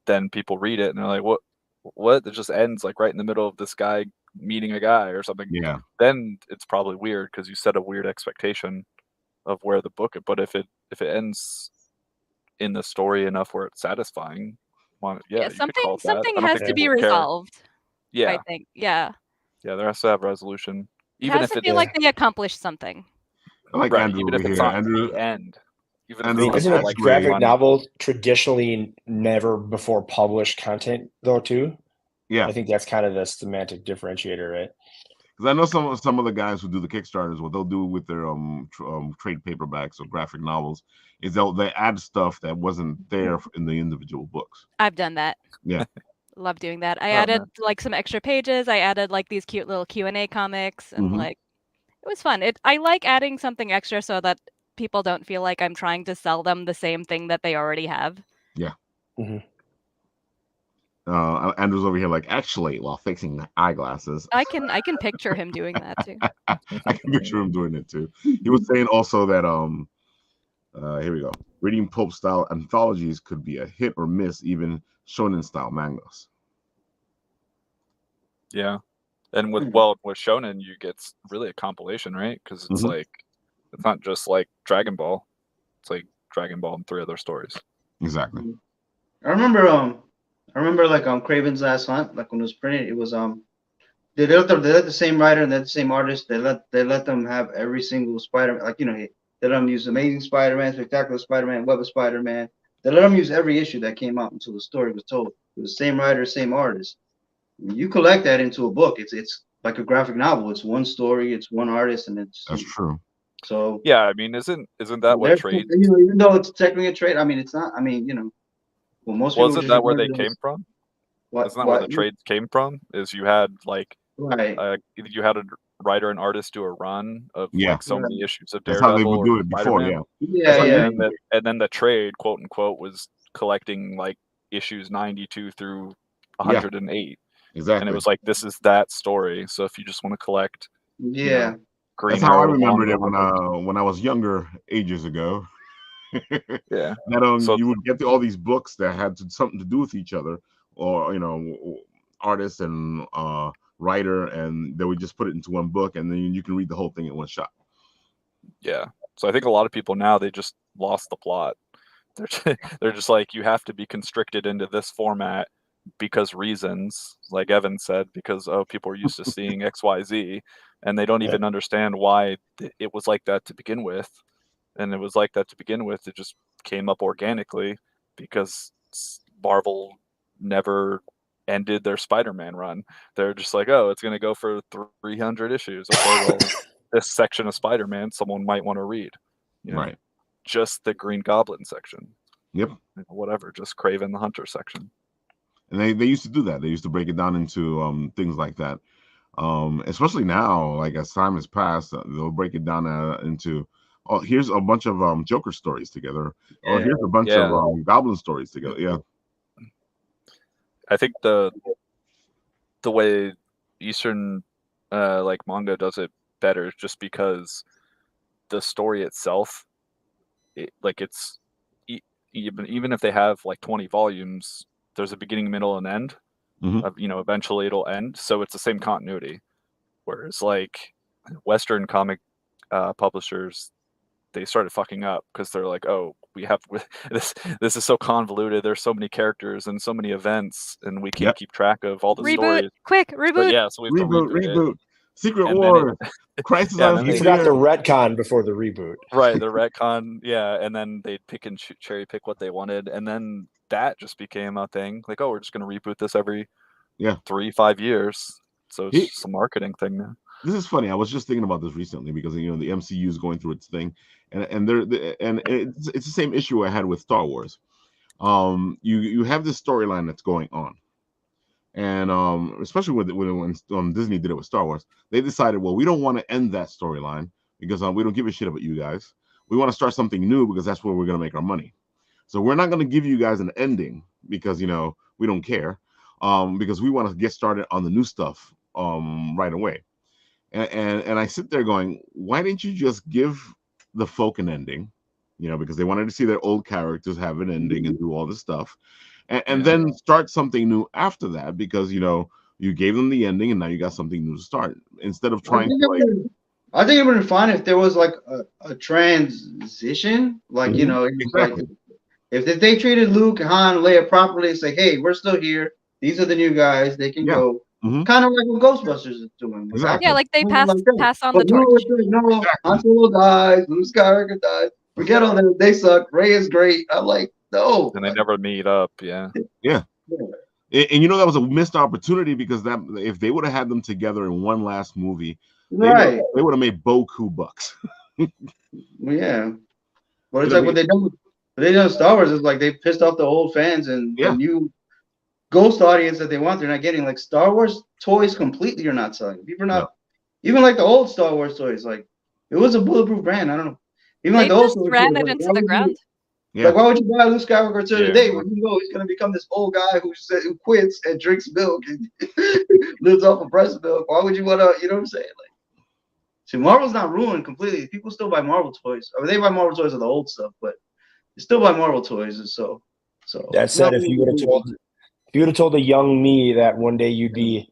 then people read it and they're like, what? It just ends like right in the middle of this guy meeting a guy or something. Yeah. Then it's probably weird because you set a weird expectation of where the book. But if it ends in the story enough where it's satisfying, you could call it that. Something has to be resolved. Yeah, I think. Yeah, there has to have resolution. Even if it feels like they accomplished something. I like right, Andrew even over if it's here. not Andrew, the end. Even And if it's Isn't not a like graphic one- novel traditionally never before published content though too? Yeah, I think that's kind of the semantic differentiator, right? because I know some of the guys who do the Kickstarters, what they'll do with their trade paperbacks or graphic novels is they add stuff that wasn't there in the individual books. I've done that. Yeah. Love doing that. I Oh, added man. like some extra pages. I added like these cute little Q&A comics, and Mhm. like it was fun. I like adding something extra so that people don't feel like I'm trying to sell them the same thing that they already have. Yeah. Mhm. Andrew's over here like, actually, while fixing the eyeglasses. I can picture him doing that too. I can picture him doing it too. He was saying also that here we go. Reading pulp style anthologies could be a hit or miss, even shonen style mangas. Yeah, and with Shonen, you get really a compilation, right? Because it's Mhm. like it's not just like Dragon Ball; it's like Dragon Ball and 3 other stories. Exactly. I remember like Craven's Last Hunt, like when it was printed, it was they let the same writer and the same artist, they let them have every single Spider-Man, like they let them use Amazing Spider-Man, Spectacular Spider-Man, Web of Spider-Man. They let them use every issue that came out until the story was told. It was the same writer, same artist. When you collect that into a book, it's like a graphic novel. It's one story, it's one artist, and it's That's true. so Yeah, I mean, isn't that what trade? even though it's technically a trade, I mean, it's not. I mean, well, most people Wasn't just that where they regard it came as- from? What, Isn't that where the trades came from? Is you had like right? you had a writer and artist do a run of Yeah. like so many issues of That's how they Daredevil would do or it before. Spider-Man. Yeah. Yeah. And then the trade, quote unquote, was collecting like issues 92 through 108. Exactly. And it was like, this is that story. So if you just want to collect, Yeah. Green That's how I Arrow, remembered it Longbow, when I was younger, ages ago. yeah. That So- you would get all these books that had something to do with each other, or artist and writer, and they would just put it into one book, and then you can read the whole thing in one shot. Yeah. So I think a lot of people now, they just lost the plot. They're just like, you have to be constricted into this format because reasons, like Evan said, because people are used to seeing XYZ, and they don't even understand why it was like that to begin with. And it was like that to begin with. It just came up organically because Marvel never ended their Spider-Man run. They're just like, oh, it's going to go for 300 issues. Okay, well, this section of Spider-Man someone might want to read. Right. Just the Green Goblin section. Yep. Whatever, just Kraven the Hunter section. And they used to do that. They used to break it down into things like that. Especially now, like as time has passed, they'll break it down into, oh, here's a bunch of Joker stories together, or here's a bunch of Goblin stories together. Yeah. I think the way Eastern like manga does it better is just because the story itself, it's even if they have like 20 volumes, there's a beginning, middle, and end. Eventually it'll end, so it's the same continuity. Whereas like Western comic publishers, they started fucking up because they're like, oh, we have this is so convoluted. There's so many characters and so many events, and we can't keep track of all the stories. Quick, reboot. Yeah, so we have to reboot. Secret Wars. Crisis on You forgot the retcon before the reboot. Right, the retcon, and then they'd pick and cherry pick what they wanted, and then that just became a thing. Like, oh, we're just going to reboot this every 3-5 years. So it's just a marketing thing now. This is funny. I was just thinking about this recently because the MCU is going through its thing, and it's the same issue I had with Star Wars. You have this storyline that's going on, and especially when Disney did it with Star Wars, they decided, well, we don't want to end that storyline because we don't give a shit about you guys. We want to start something new because that's where we're going to make our money. So we're not going to give you guys an ending because we don't care, because we want to get started on the new stuff right away. And I sit there going, why didn't you just give the folk an ending? Because they wanted to see their old characters have an ending and do all this stuff, and then start something new after that, because you gave them the ending and now you got something new to start, instead of trying to I think it would be fine if there was like a transition, like exactly. like if they treated Luke, Han, Leia properly, say, hey, we're still here. These are the new guys. They can go. Kind of like what Ghostbusters is doing. Exactly. Yeah, like they pass on the but torch. No, Han Solo dies. Luke Skywalker dies. Forget all that. They suck. Ray is great. I'm like, no. And they never meet up. Yeah. Yeah. And you know that was a missed opportunity because that if they would have had them together in one last movie, Right. they would have made Boku bucks. Yeah. But it's like what they done Star Wars is like they pissed off the old fans and the new Ghost audience that they want. They're not getting like Star Wars toys completely. You're not selling. People are not even like the old Star Wars toys. Like it was a bulletproof brand. I don't know. Even They like the old just ran it into the ground. Like, why would you buy Luke Skywalker today when you know he's gonna become this old guy who quits and drinks milk and lives off of breast milk? Why would you want to? You know what I'm saying? Like, see, Marvel's not ruined completely. People still buy Marvel toys. I mean, they buy Marvel toys of the old stuff, but they still buy Marvel toys. And so that said, if you would have told a young me that one day you'd be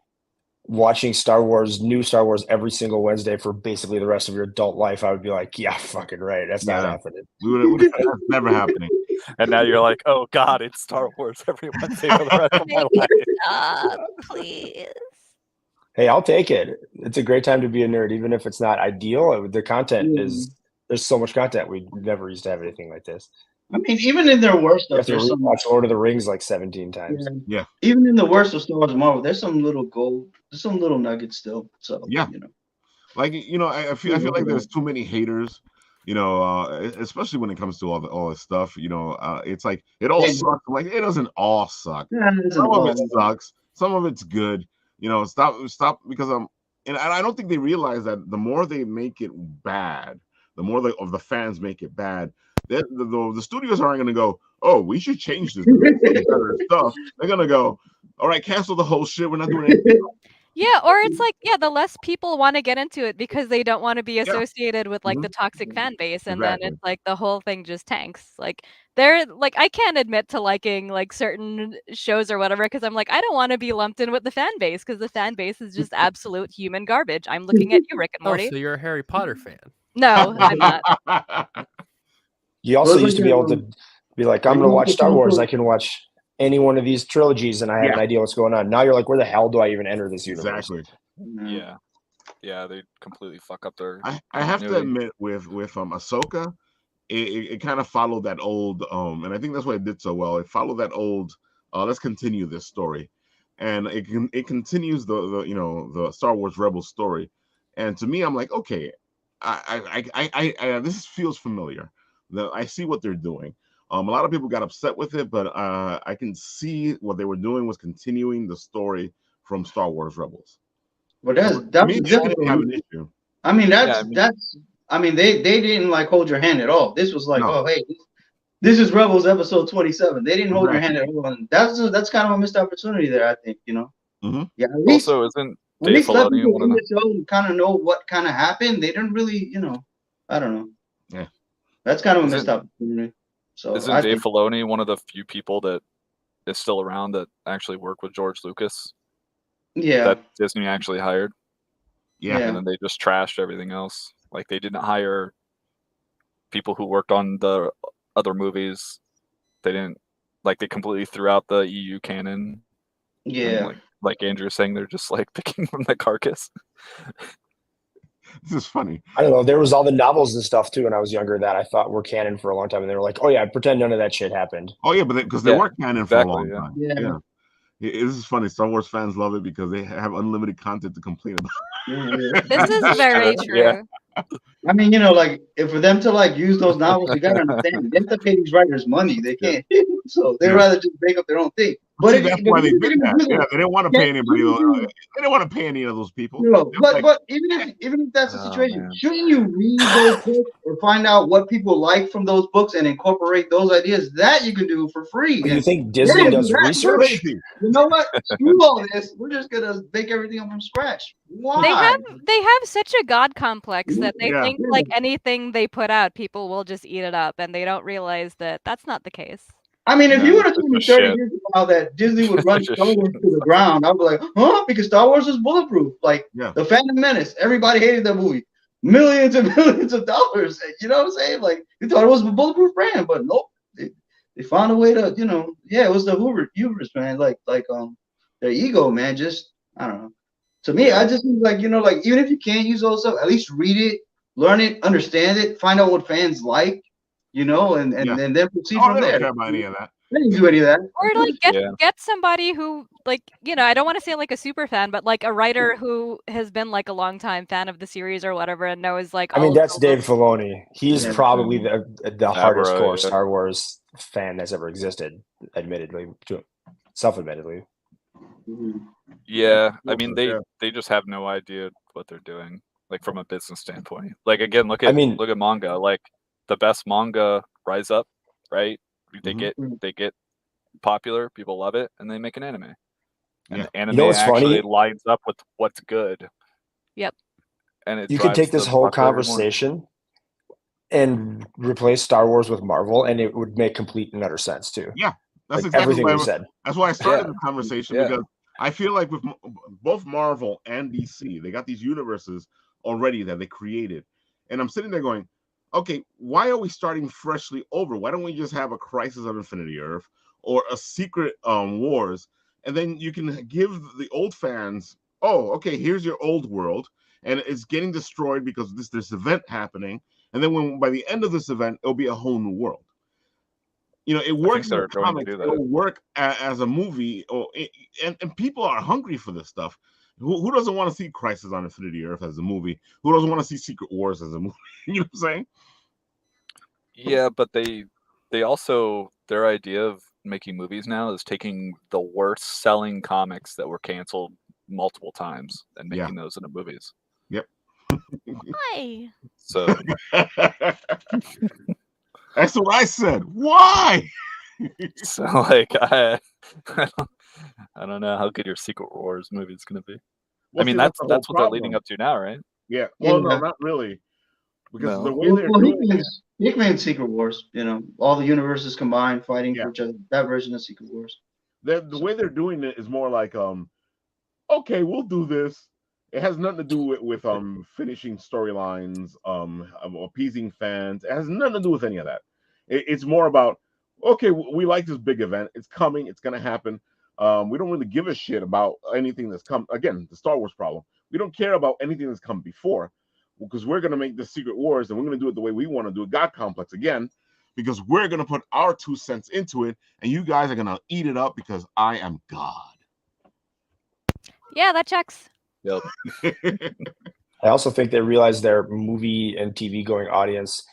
watching new Star Wars every single Wednesday for basically the rest of your adult life, I would be like, yeah, fucking right. That's not happening. That's never happening. And now you're like, oh God, it's Star Wars every Wednesday for the rest of my life. Please. Hey, I'll take it. It's a great time to be a nerd, even if it's not ideal. The content there's so much content. We never used to have anything like this. I mean, even in their worst stuff, there's some watch Lord of the Rings like 17 times. Yeah. Even in the worst of Star Wars Marvel, there's some little gold, there's some little nuggets still. So yeah, you know, like I feel like there's too many haters. You know, especially when it comes to all this stuff. You know, it's like it all sucks. I'm like, it doesn't all suck. Some of it sucks. Some of it's good. You know, stop because and I don't think they realize that the more they make it bad, the more of the fans make it bad. The studios aren't going to go, oh, we should change this better stuff. They're going to go, all right, cancel the whole shit. We're not doing anything. Yeah, or it's like, the less people want to get into it because they don't want to be associated with like the toxic fan base, and then it's like the whole thing just tanks. Like they're like, I can't admit to liking like certain shows or whatever because I'm like, I don't want to be lumped in with the fan base because the fan base is just absolute human garbage. I'm looking at you, Rick and Morty. Oh, so you're a Harry Potter fan? No, I'm not. You also used to be able to be like, I'm going to watch Star Wars. I can watch any one of these trilogies and I have an idea what's going on. Now you're like, where the hell do I even enter this universe? Exactly. Yeah, they completely fuck up their. I have to admit, with Ahsoka, it kind of followed that old, and I think that's why it did so well. It followed that old. Let's continue this story, and it continues the Star Wars Rebels story, and to me, I'm like, okay, I this feels familiar. I see what they're doing. A lot of people got upset with it, but I can see what they were doing was continuing the story from Star Wars Rebels. But that's definitely have an issue. I mean, they didn't like hold your hand at all. This was like, oh hey, this is Rebels episode 27. They didn't hold your hand at all, and that's kind of a missed opportunity there. I think Yeah. At least, also, isn't at least let people in the show kind of know what kind of happened. They didn't really, I don't know. Yeah, that's kind of a missed opportunity. So isn't Dave Filoni one of the few people that is still around that actually worked with George Lucas? Yeah, that Disney actually hired. Yeah, and then they just trashed everything else. Like they didn't hire people who worked on the other movies. They didn't they completely threw out the EU canon. Yeah, and like Andrew's saying, they're just like picking from the carcass. This is funny. I don't know. There was all the novels and stuff too when I was younger that I thought were canon for a long time, and they were like, "Oh yeah, pretend none of that shit happened." Oh yeah, but because they were canon for a long time. Yeah. This is funny. Star Wars fans love it because they have unlimited content to complain about. This is very true. Yeah. I mean, like if for them to use those novels, you gotta understand they have to pay these writers money. They can't, so they'd rather just make up their own thing. But that's why they did that. Yeah, they didn't want to pay anybody. They didn't want to pay any of those people. No, but even if that's the situation, shouldn't you read those books or find out what people like from those books and incorporate those ideas? That you can do for free. You think Disney does research? You know what? Screw all this. We're just gonna make everything up from scratch. Why? They have such a god complex that they think like anything they put out, people will just eat it up, and they don't realize that that's not the case. I mean, if you would have told me 30 years ago that Disney would run Star Wars to the ground, I'd be like, huh? Because Star Wars is bulletproof. The Phantom Menace, everybody hated that movie. Millions and millions of dollars. You know what I'm saying? You thought it was a bulletproof brand, but nope. They found a way to, it was the hubris, man. Their ego, man. Just, I don't know. To me, I just think even if you can't use those stuff, at least read it, learn it, understand it, find out what fans like. you know, and then proceed from They there. don't care about any of that. They didn't do any of that. Or like get somebody who, like, you know, I don't want to say like a super fan, but like a writer who has been like a long time fan of the series or whatever and knows like. I mean, that's Dave Filoni. He's probably the Favreau, hardcore Star Wars fan that's ever existed, admittedly, self-admittedly. Yeah, I mean they just have no idea what they're doing, like from a business standpoint. Like again, look at manga. Like the best manga rise up, right? They get popular, people love it, and they make an anime. And the anime actually lines up with what's good. Yep. And you could take this whole conversation and replace Star Wars with Marvel, and it would make complete and utter sense too. Yeah, that's like exactly everything we said. That's why I started the conversation because I feel like with both Marvel and DC, they got these universes already that they created, and I'm sitting there going, okay, why are we starting freshly over? Why don't we just have a Crisis on Infinity Earth or a Secret Wars, and then you can give the old fans, oh, okay, here's your old world, and it's getting destroyed because this event happening, and then by the end of this event, it'll be a whole new world. You know, it works in the comics. It'll work as a movie, and people are hungry for this stuff. Who doesn't want to see Crisis on Infinity Earth as a movie? Who doesn't want to see Secret Wars as a movie? You know what I'm saying? Yeah, but they also, their idea of making movies now is taking the worst selling comics that were canceled multiple times and making those into movies. Yep. Why? So that's what I said. Why? So like I don't know how good your Secret Wars movie is going to be. Well, I mean, that's what they're leading up to now, right? Yeah. Well, no, not really. Because the way they're doing Hickman's Secret Wars, you know, all the universes combined fighting for each other. That version of Secret Wars. The way they're doing it is more like, okay, we'll do this. It has nothing to do with finishing storylines, appeasing fans. It has nothing to do with any of that. It's more about, okay, we like this big event. It's coming. It's going to happen. We don't really give a shit about anything that's come. Again, the Star Wars problem. We don't care about anything that's come before because we're going to make the Secret Wars and we're going to do it the way we want to do it. God Complex again, because we're going to put our 2 cents into it and you guys are going to eat it up because I am God. Yeah, that checks. Yep. I also think they realize their movie and TV going audience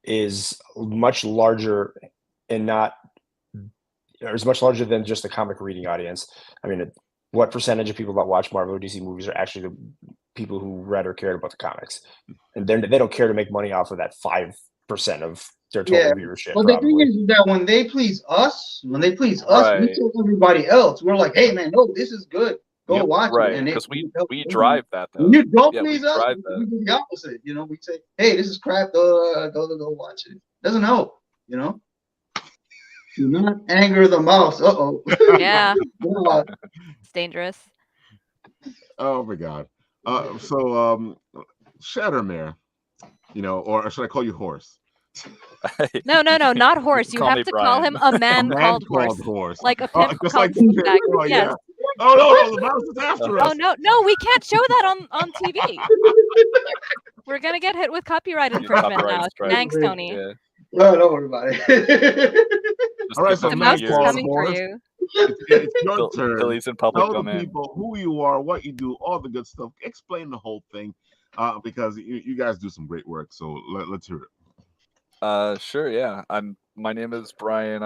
is much larger and is much larger than just the comic reading audience. I mean, what percentage of people that watch Marvel or DC movies are actually the people who read or cared about the comics? And they don't care to make money off of that 5% of their total viewership. Well, the thing is that when they please us, we tell everybody else, we're like, hey, man, no, this is good. Go watch it. Because we drive that, though. When you don't please us, we do the opposite. You know, we say, hey, this is crap. Go watch it. Doesn't help, you know? Do not anger the mouse. Uh-oh. Yeah. It's dangerous. Oh, my God. So, Shadowmare, you know, or should I call you Horse? No, not Horse. You have to call him a man called Horse. Like a pimp called Jack. Yes. Oh, no, the mouse is after us. Oh, no, we can't show that on TV. We're going to get hit with copyright infringement now. Thanks, Tony. Yeah. No, don't worry about it. All right, so the mouse is coming for you. It's your turn. Philly's in public Tell domain. the people who you are, what you do, all the good stuff. Explain the whole thing, because you guys do some great work. So let's hear it. Sure, yeah. My name is Brian.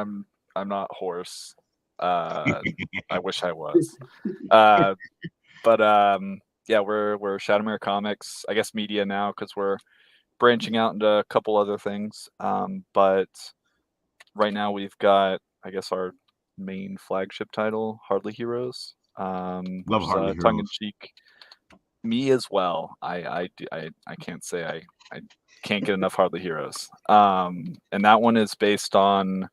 I'm not Horse. I wish I was. But yeah, we're Shadowmare Comics, I guess media now, because we're branching out into a couple other things. But right now we've got, I guess, our main flagship title, Hardly Heroes. Love Hardly Heroes. Tongue in cheek. Me as well. I can't say I can't get enough Hardly Heroes. And that one is based on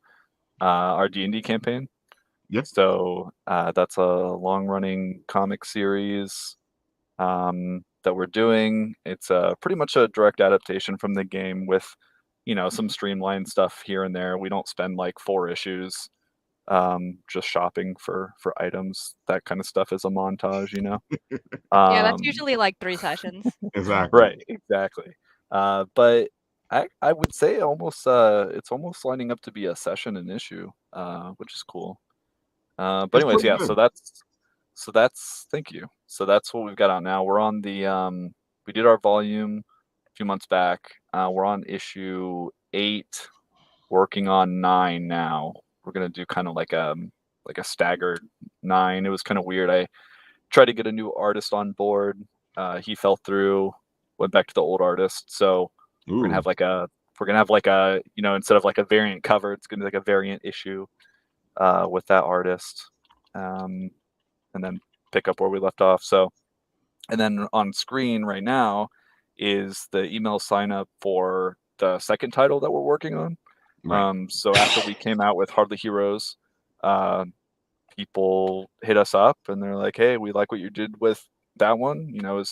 our D&D campaign. Yep. So that's a long-running comic series that we're doing. It's pretty much a direct adaptation from the game with, you know, some streamlined stuff here and there. We don't spend like 4 issues just shopping for items. That kind of stuff is a montage, you know. Yeah, that's usually like 3 sessions. Exactly. Right, exactly. But I would say almost it's almost lining up to be a session and issue, which is cool. But That's anyways, pretty yeah. good. So that's thank you. So that's what we've got out now. We're on the we did our volume a few months back. We're on issue 8, working on 9 now. We're gonna do kind of like a staggered 9. It was kind of weird. I tried to get a new artist on board. He fell through. Went back to the old artist. So we're gonna Ooh, have like a instead of like a variant cover, it's gonna be like a variant issue with that artist, and then pick up where we left off. So, and then on screen right now is the email sign up for the second title that we're working on. right. So after we came out with Hardly Heroes, people hit us up and they're like, "Hey, we like what you did with that one. You know,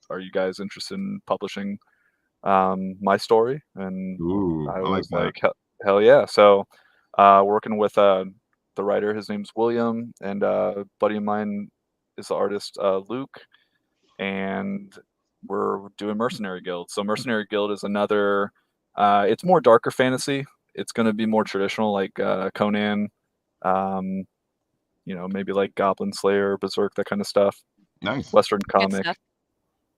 are you guys interested in publishing my story?" And Ooh, I I like was that. like, hell yeah. So working with the writer, his name's William, and a buddy of mine is the artist, Luke, and we're doing Mercenary Guild. So Mercenary Guild is another, it's more darker fantasy. It's going to be more traditional, like Conan, maybe like Goblin Slayer, Berserk, that kind of stuff. Nice. Western Good comic. stuff.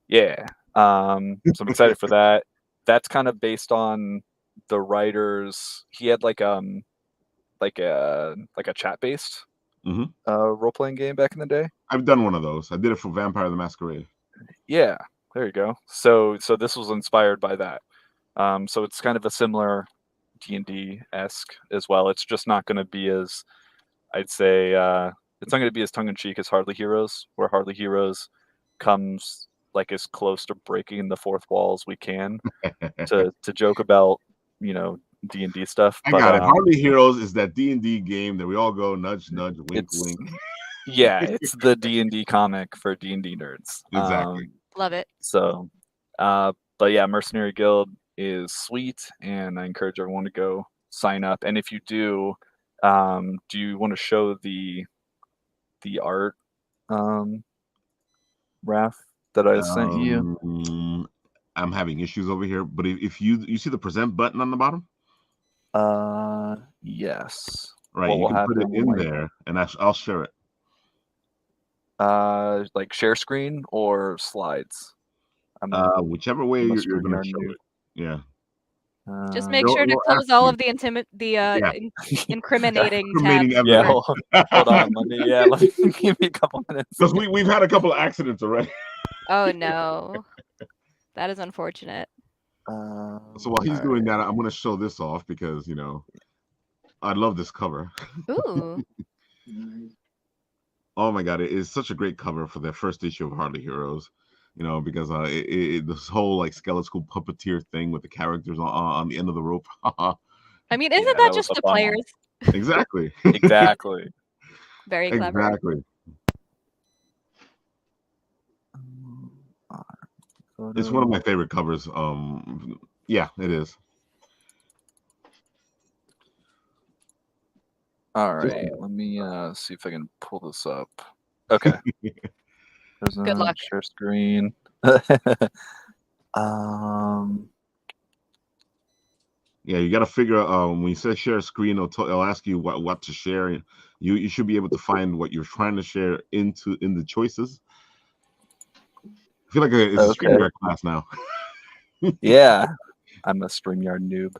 Yeah. So I'm excited for that. That's kind of based on the writers. He had like a chat based Mhm. role playing game back in the day. I've done one of those. I did it for Vampire the Masquerade. Yeah, there you go. So this was inspired by that. So it's kind of a similar D&D esque as well. It's just not going to be as, I'd say, it's not going to be as tongue in cheek as Hardly Heroes, where Hardly Heroes comes like as close to breaking the fourth wall as we can to joke about, D&D stuff. I But got it. Hardly Heroes is that D&D game that we all go nudge, nudge, wink, it's wink. yeah, it's the D&D comic for D&D nerds. Exactly. Love it. So, but yeah, Mercenary Guild is sweet, and I encourage everyone to go sign up. And if you do you want to show the art, Raph, that I sent you? I'm having issues over here, but if you see the present button on the bottom, Yes. right, What you will can put it happen in when there, and I'll share it. like share screen or slides? Whichever way I'm a you're going to StreamYard show noob. it. Yeah. Just make It'll- sure to it'll close ask all you. of the Yeah. incriminating Incriminating tabs. Yeah, evidence. hold on. Let me give me a couple minutes. Because we've had a couple of accidents already. Oh no, that is unfortunate. So while he's doing that, I'm going to show this off because I love this cover. Ooh, Oh my god, it is such a great cover for the first issue of Hardly Heroes. Because this whole like skeletal puppeteer thing with the characters on the end of the rope. I mean, isn't Yeah, that that was just a the fun one. players? Exactly. Exactly. Very clever. Exactly. It's one of my favorite covers. Yeah, it is. All right, let me see if I can pull this up. Okay. Good luck. Share screen. Yeah, you got to figure out when you say share screen, it'll ask you what to share. You should be able to find what you're trying to share in the choices. I feel like it's a StreamYard class now. Yeah, I'm a StreamYard noob.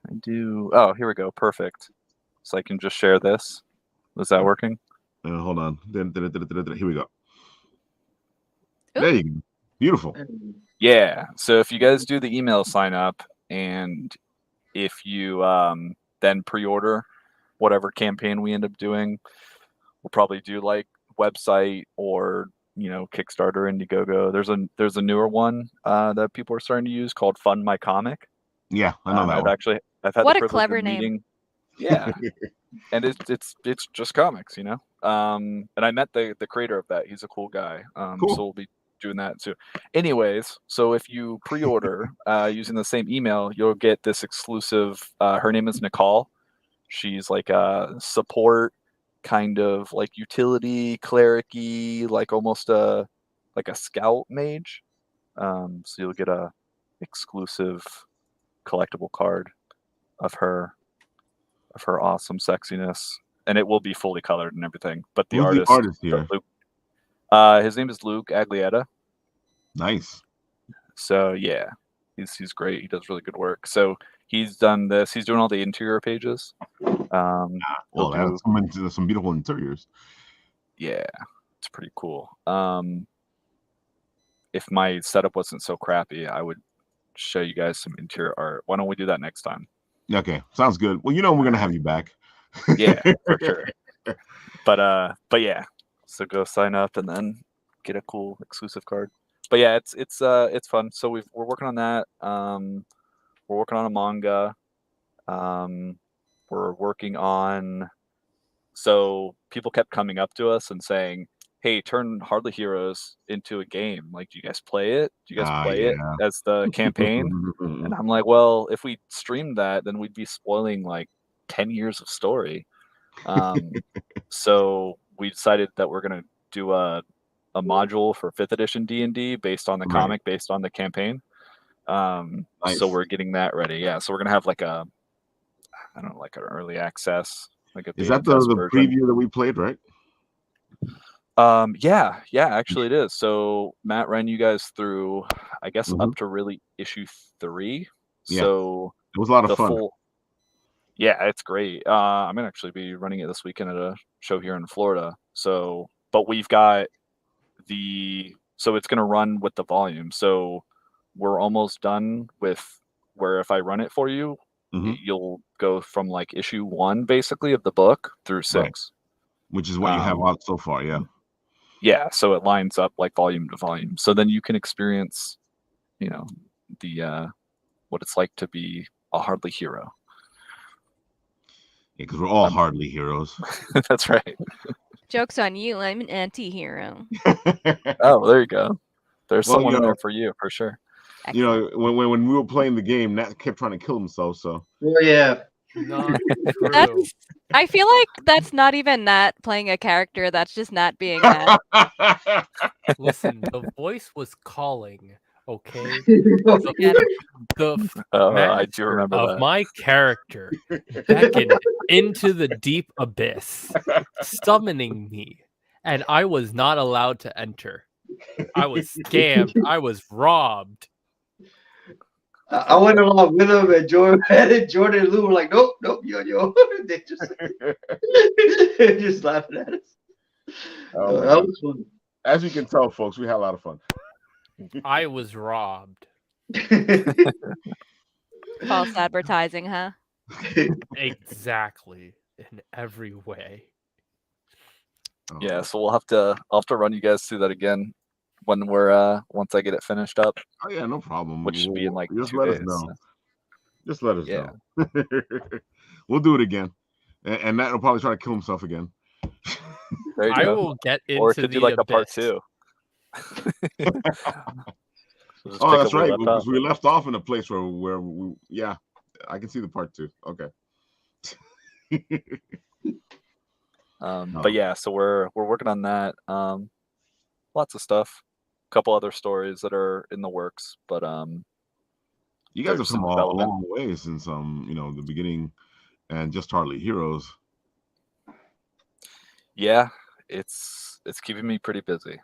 I do. Oh, here we go. Perfect. So I can just share this. Was that working? Hold on. Here we go. Ooh. There you go. Beautiful. Yeah. So if you guys do the email sign up, and if you then pre-order whatever campaign we end up doing, we'll probably do like website or Kickstarter, Indiegogo. There's a newer one that people are starting to use called Fund My Comic. Yeah, I know that I've one. had What the a privilege clever of name. meeting. Yeah. And it's just comics, and I met the creator of that. He's a cool guy. Cool. So we'll be doing that too. Anyways, so if you pre-order using the same email, you'll get this exclusive. Her name is Nicole. She's like a support kind of like utility cleric-y, like almost like a scout mage. So you'll get a exclusive collectible card of her awesome sexiness, and it will be fully colored and everything. But the Who's artist here? His name is Luke Aglietta. Nice. So yeah, he's great. He does really good work. So he's done this. He's doing all the interior pages. Well, that's some beautiful interiors. Yeah, it's pretty cool. If my setup wasn't so crappy, I would show you guys some interior art. Why don't we do that next time? Okay, sounds good. Well, you know we're gonna have you back. Yeah, for sure. But yeah, so go sign up and then get a cool exclusive card. But yeah, it's fun. So we're working on that. We're working on a manga. We're working on. So people kept coming up to us and saying, "Hey, turn Hardly Heroes into a game. Like, do you guys play it? Do you guys play it as the campaign?" And I'm like, "Well, if we streamed that, then we'd be spoiling like 10 years of story." So we decided that we're gonna do a module for 5th edition D&D based on the comic, based on the campaign. Nice. So we're getting that ready. Yeah. So we're gonna have like an early access. Is that the preview that we played, right? Yeah, actually it is. So Matt ran you guys through, I guess, up to really issue 3. Yeah. So it was a lot of fun. Yeah, it's great. I'm gonna actually be running it this weekend at a show here in Florida. So, but we've got so it's gonna run with the volume. So we're almost done with where if I run it for you, you'll go from like issue 1 basically of the book through 6. Right. Which is what you have out so far, yeah. Yeah, so it lines up like volume to volume. So then you can experience, the what it's like to be a Hardly hero. Yeah, because we're all hardly heroes. That's right. Joke's on you. I'm an anti-hero. Oh, there you go. There's someone in there for you, for sure. Excellent. When we were playing the game, Nat kept trying to kill himself. So. Oh yeah. Not true. I feel like that's not even Nat playing a character. That's just Nat being Nat. Listen, the voice was calling. Okay. I do remember of that. My character beckoned into the deep abyss, summoning me, and I was not allowed to enter. I was scammed. I was robbed. I went along with him, and Jordan and Lou were like, "Nope, yo." They just laughing at us. That was fun. As you can tell, folks, we had a lot of fun. I was robbed. False advertising, huh? Exactly, in every way. Yeah, so I'll have to run you guys through that again when we're once I get it finished up. Oh yeah, no problem. Which should be in like just 2 let days. us know. Just let us know. We'll do it again, and Nat will probably try to kill himself again. I will get into or it could the be like abyss. a part 2. Oh, that's right. Because we left off in a place where we, yeah, I can see the part 2. Okay. But yeah, so we're working on that. Lots of stuff. A couple other stories that are in the works, but you guys have come a long way since the beginning and just Hardly Heroes. Yeah, it's keeping me pretty busy.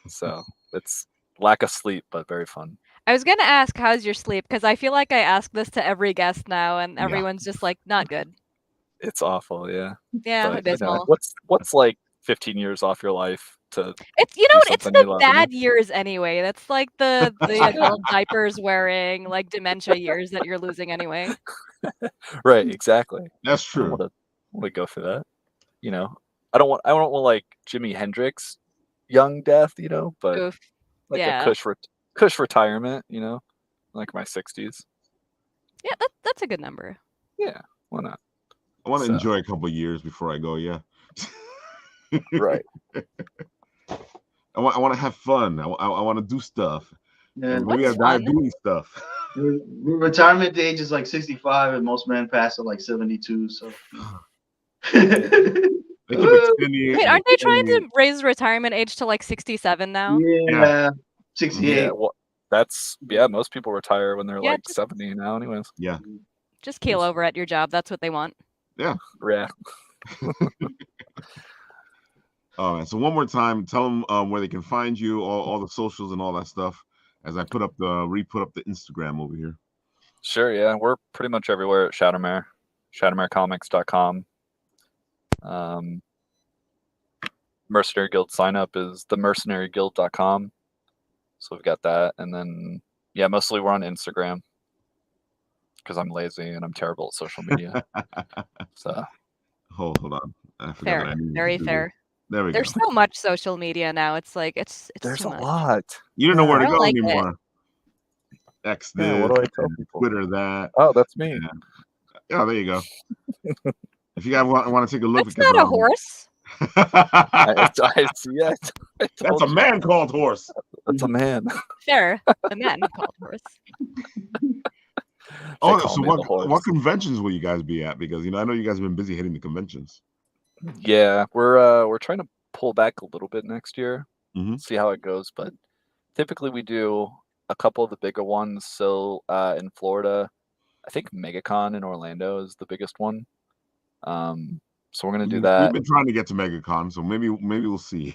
So it's lack of sleep, but very fun. I was gonna ask, how's your sleep? Because I feel like I ask this to every guest now, and everyone's just like, not good. It's awful, yeah. Yeah, but, abysmal. What's like 15 years off your life to? It's it's the bad years anyway. That's like the adult diapers wearing, like dementia years that you're losing anyway. Right, exactly. That's true. I don't want to go for that. I don't want like Jimi Hendrix young death, but Oof. like a cush retirement, like my 60s. Yeah, that's a good number. Yeah, why not? I want to enjoy a couple of years before I go. Yeah. Right. I want to have fun. I want to do stuff. Yeah, maybe I die doing stuff. Retirement age is like 65, and most men pass at like 72. So. Wait, aren't they trying to raise retirement age to like 67 now? Yeah, 68. Yeah, well, That's most people retire when they're like 70 now anyways. Yeah. Just keel over at your job. That's what they want. Yeah. Yeah. All right. So one more time, tell them where they can find you, all the socials and all that stuff. As I put up re-put up the Instagram over here. Sure. Yeah, we're pretty much everywhere at Shadowmare, shadowmarecomics.com. Mercenary Guild sign up is themercenaryguild.com. So we've got that, and then mostly we're on Instagram because I'm lazy and I'm terrible at social media. So hold on, I forgot. Fair, what I needed very to do. fair. There we There's go. so much social media now. It's like it's there's too a much. lot. You don't know where I to don't go like it. anymore. X this, What do I tell people? Twitter that. Oh, that's me. Yeah, there you go. If you guys want to take a look, That's not a horse. That's a man called horse. That's a man. Fair, a man called horse. Oh, so what conventions will you guys be at? Because I know you guys have been busy hitting the conventions. Yeah, we're trying to pull back a little bit next year, see how it goes. But typically we do a couple of the bigger ones. So in Florida, I think MegaCon in Orlando is the biggest one. So we're gonna do that. We've been trying to get to MegaCon, so maybe we'll see.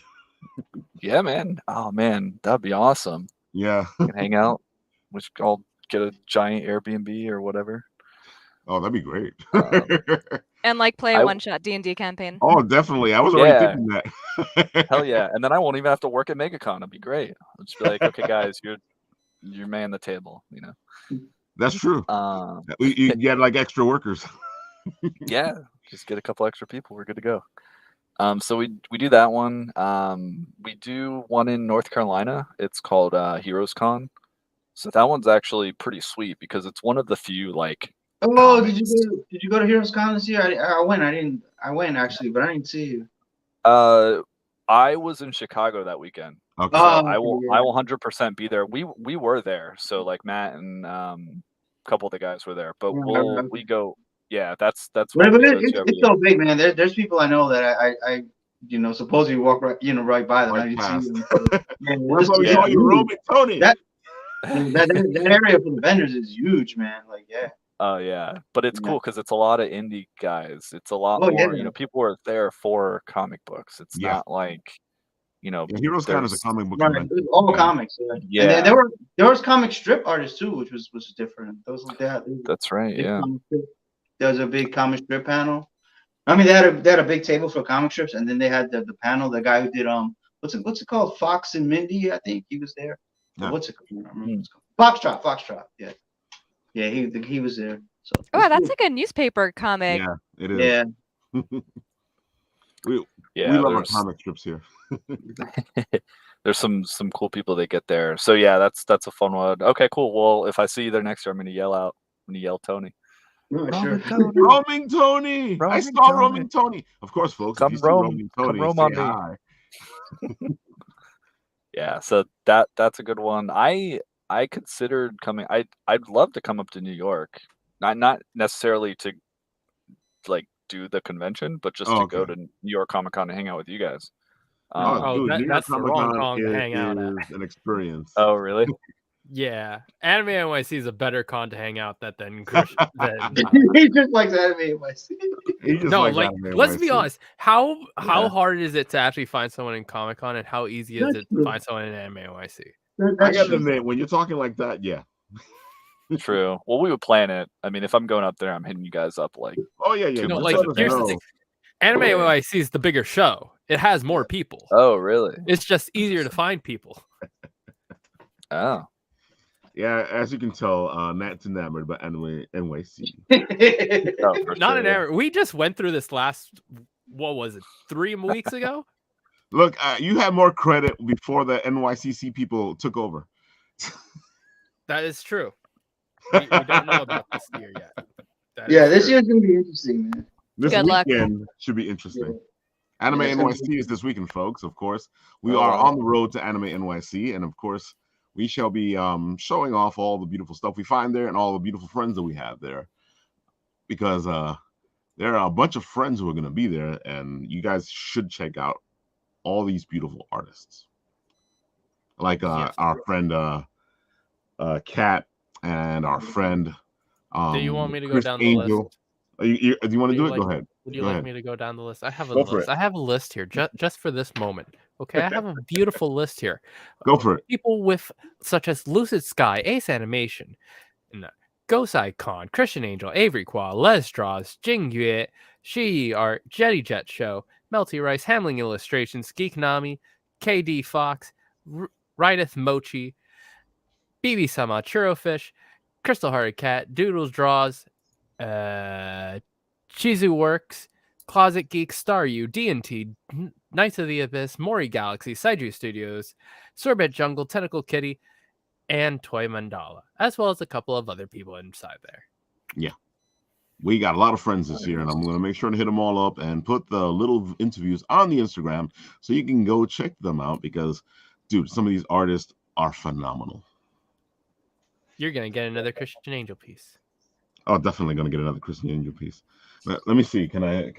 Yeah, man. Oh man, that'd be awesome. Yeah. We can hang out. We should all get a giant Airbnb or whatever. Oh, that'd be great. And like play a one-shot D&D campaign. Oh, definitely. I was already thinking that. Hell yeah. And then I won't even have to work at MegaCon. It'd be great. I'll just be like, okay, guys, you man the table, That's true. You get like extra workers. Yeah, just get a couple extra people. We're good to go. So we do that one. We do one in North Carolina. It's called Heroes Con. So that one's actually pretty sweet because it's one of the few like. Oh, did you go to Heroes Con this year? I went. I went actually, but I didn't see you. I was in Chicago that weekend. Okay. So I will 100% be there. We were there. So like Matt and a couple of the guys were there. But we go. Yeah, that's. But it's so big, man. There's people I know that I supposedly walk right by them. I didn't see them. That's why we call you Roman Tony. That area for the vendors is huge, man. Like, yeah. Oh yeah, but it's cool because it's a lot of indie guys. It's a lot more. People are there for comic books. It's not like, Heroes Con is a comic book. Right, all comics. Yeah. And there was comic strip artists too, which was different. Those That's right. Yeah. There was a big comic strip panel. I mean, they had a big table for comic strips, and then they had the panel. The guy who did what's it called? Fox and Mindy, I think he was there. Yeah. What's it called? Foxtrot. Yeah. Yeah, he was there. So that's like a newspaper comic. Yeah, it is. Yeah. we love our comic strips here. There's some cool people that get there. So yeah, that's a fun one. Okay, cool. Well, if I see you there next year, I'm gonna yell Tony. Sure. Roaming Tony. I saw Roaming Tony. Of course, folks. If you see Roaming Tony, say hi. Yeah, so that's a good one. I considered coming. I'd love to come up to New York, not necessarily to like do the convention, but just to go to New York Comic Con and hang out with you guys. That's the wrong con to hang out at. An experience. Oh, really? Yeah, Anime NYC is a better con to hang out at than Christian. He just likes Anime NYC. No, like let's be honest. How hard is it to actually find someone in Comic Con, and how easy is it to find someone in Anime NYC? I gotta admit, when you're talking like that, yeah. True. Well, we would plan it. I mean, if I'm going up there, I'm hitting you guys up like. Oh yeah. Like here's the thing. Anime NYC is the bigger show. It has more people. Oh, really? It's just easier to find people. Oh. Yeah, as you can tell, Matt's enamored by Anime NYC. Not enamored. We just went through this last, 3 weeks ago? Look, you had more credit before the NYCC people took over. That is true. We don't know about this year yet. This year's going to be interesting, man. This weekend should be interesting. Anime NYC is this weekend, folks, of course. We are on the road to Anime NYC, and of course, we shall be showing off all the beautiful stuff we find there and all the beautiful friends that we have there. Because there are a bunch of friends who are going to be there, and you guys should check out all these beautiful artists. Like our friend Kat and our friend. Do you want me to go Chris down the Angel. list? Do you want to do it? like, Go ahead. Would you Go like ahead. me to go down the list? I have a Go for list. it. I have a list here just for this moment. Okay, I have a beautiful list here. Go for it. People with such as Lucid Sky, Ace Animation, Gosai Khan, Christian Angel, Avery Qua, Les Draws, Jing Yue, Shi Art, Jetty Jet Show, Melty Rice, Hamling Illustrations, Geek Nami, KD Fox, Rydeth Mochi, BB Sama, Churrofish, Crystal Hearted Cat, Doodles Draws, Chizu Works, Closet Geek, Staryu, D&T, Knights of the Abyss, Mori Galaxy, Saiju Studios, Sorbet Jungle, Tentacle Kitty, and Toy Mandala, as well as a couple of other people inside there. Yeah. We got a lot of friends this year, and I'm going to make sure to hit them all up and put the little interviews on the Instagram so you can go check them out because, dude, some of these artists are phenomenal. You're going to get another Christian Angel piece. Oh, definitely going to get another Christian Angel piece. Let me see. Can I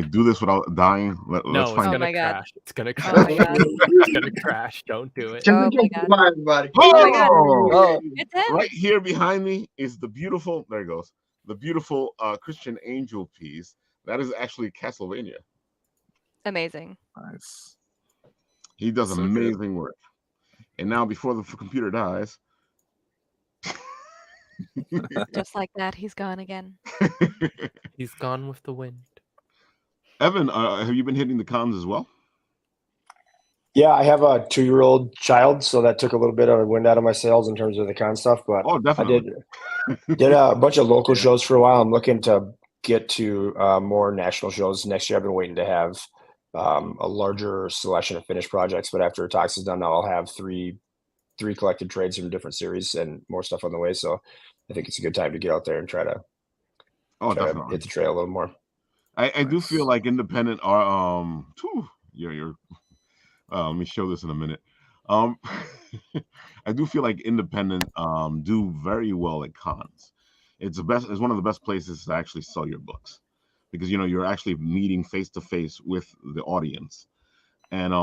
do this without dying? Let's it's find gonna my God. crash. It's gonna Oh crash. my God. It's gonna crash. Don't do it. Oh my God. Bye, everybody. my God. Oh! It's him. Right here behind me is the beautiful. There it goes. The beautiful Christian Angel piece. That is actually Castlevania. Amazing. Nice. He does So amazing work. And now, before the computer dies, Just like that, he's gone again. He's gone with the wind. Evan, have you been hitting the cons as well? Yeah, I have a 2-year-old child, so that took a little bit of the wind out of my sails in terms of the con stuff. But Oh, definitely. I did a bunch of local shows for a while. I'm looking to get to more national shows next year. I've been waiting to have a larger selection of finished projects, but after Toxx is done now, I'll have three collected trades from different series and more stuff on the way. So I think it's a good time to get out there and try to Definitely hit the trail a little more. I do feel like independent are you're let me show this in a minute. I do feel like independent do very well at cons. It's one of the best places to actually sell your books because you're actually meeting face to face with the audience. And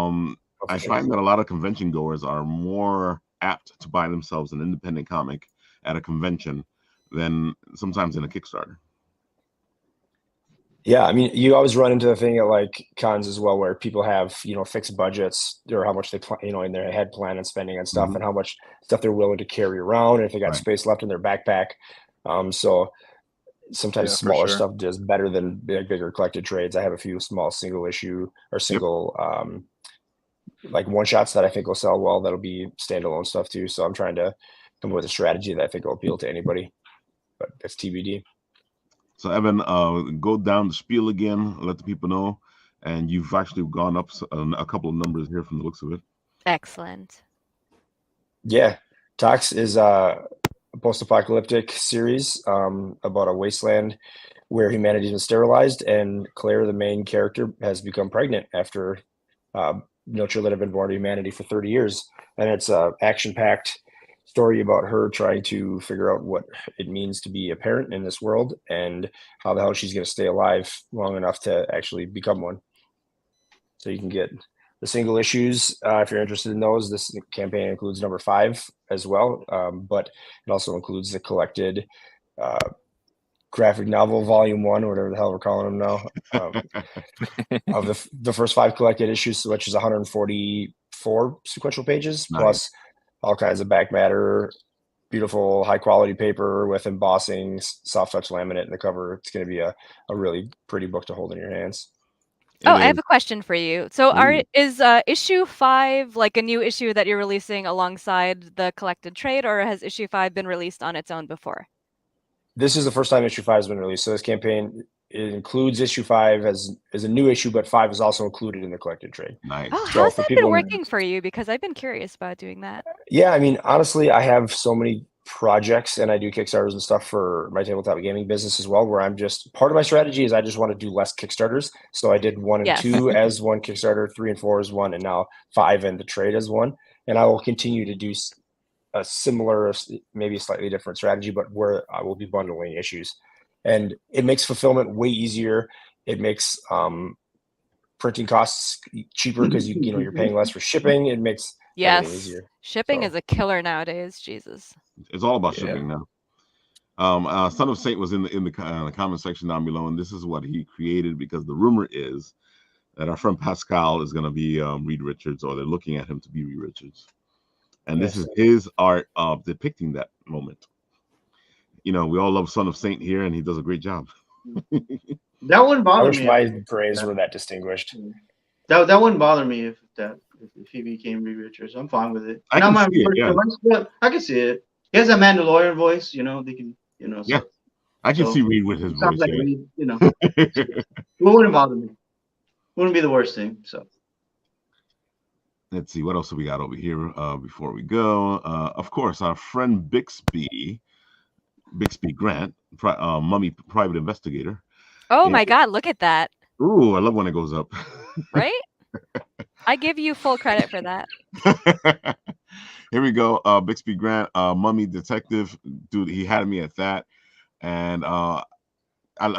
I find that a lot of convention goers are more apt to buy themselves an independent comic at a convention than sometimes in a Kickstarter. Yeah, I mean, you always run into the thing at like cons as well, where people have fixed budgets or how much they in their head plan on spending on stuff, and how much stuff they're willing to carry around, and if they got space left in their backpack. So sometimes smaller stuff does better than bigger collected trades. I have a few small single issue or single like one shots that I think will sell well. That'll be standalone stuff too. So I'm trying to come up with a strategy that I think will appeal to anybody, but that's TBD. So Evan, go down the spiel again, let the people know. And you've actually gone up a couple of numbers here from the looks of it. Excellent. Yeah, Toxx is a post-apocalyptic series about a wasteland where humanity's been sterilized, and Claire, the main character, has become pregnant after no children have been born to humanity for 30 years. And it's an action-packed story about her trying to figure out what it means to be a parent in this world and how the hell she's going to stay alive long enough to actually become one. So you can get the single issues if you're interested in those. This campaign includes number 5 as well, but it also includes the collected graphic novel volume 1, or whatever the hell we're calling them now, of the first 5 collected issues, which is 144 sequential pages, plus all kinds of back matter, beautiful high quality paper with embossing, soft touch laminate in the cover. It's going to be a really pretty book to hold in your hands. I have a question for you. So is issue 5 like a new issue that you're releasing alongside the collected trade, or has issue 5 been released on its own before? This is the first time issue 5 has been released. So this campaign, it includes issue 5 as a new issue, but 5 is also included in the collected trade. Nice. Oh, how's that been working for you? Because I've been curious about doing that. Yeah, I mean, honestly, I have so many projects, and I do Kickstarters and stuff for my tabletop gaming business as well, where I'm just, part of my strategy is I just want to do less Kickstarters. So I did 1 and 2 as one Kickstarter, 3 and 4 as one, and now 5 and the trade as one. And I will continue to do a similar, maybe slightly different strategy, but where I will be bundling issues. And it makes fulfillment way easier. It makes printing costs cheaper because you're paying less for shipping. It makes Yes. easier. Shipping So- is a killer nowadays. Jesus. It's all about Yeah. shipping now. Son of Saint was in the comment section down below, and this is what he created because the rumor is that our friend Pascal is going to be Reed Richards, or they're looking at him to be Reed Richards, and this is his art of depicting that moment. You know, we all love Son of Saint here, and he does a great job. That wouldn't I bother wish me. my praise were that distinguished. That wouldn't bother me if he became Reed Richards. I'm fine with it. I Not can my see it, first yeah. choice, but I can see it. He has a Mandalorian voice, you know. They can, you know. So, Yeah, I can so see Reed with his it sounds voice. like Yeah. Reed, you know. It wouldn't bother me. Wouldn't be the worst thing. So. Let's see what else we got over here before we go. Of course, our friend Bixby Grant, Mummy Private Investigator. Oh Yeah. my God! Look at that. Ooh, I love when it goes up. Right? I give you full credit for that. Here we go. Bixby Grant, Mummy Detective. Dude, he had me at that. And I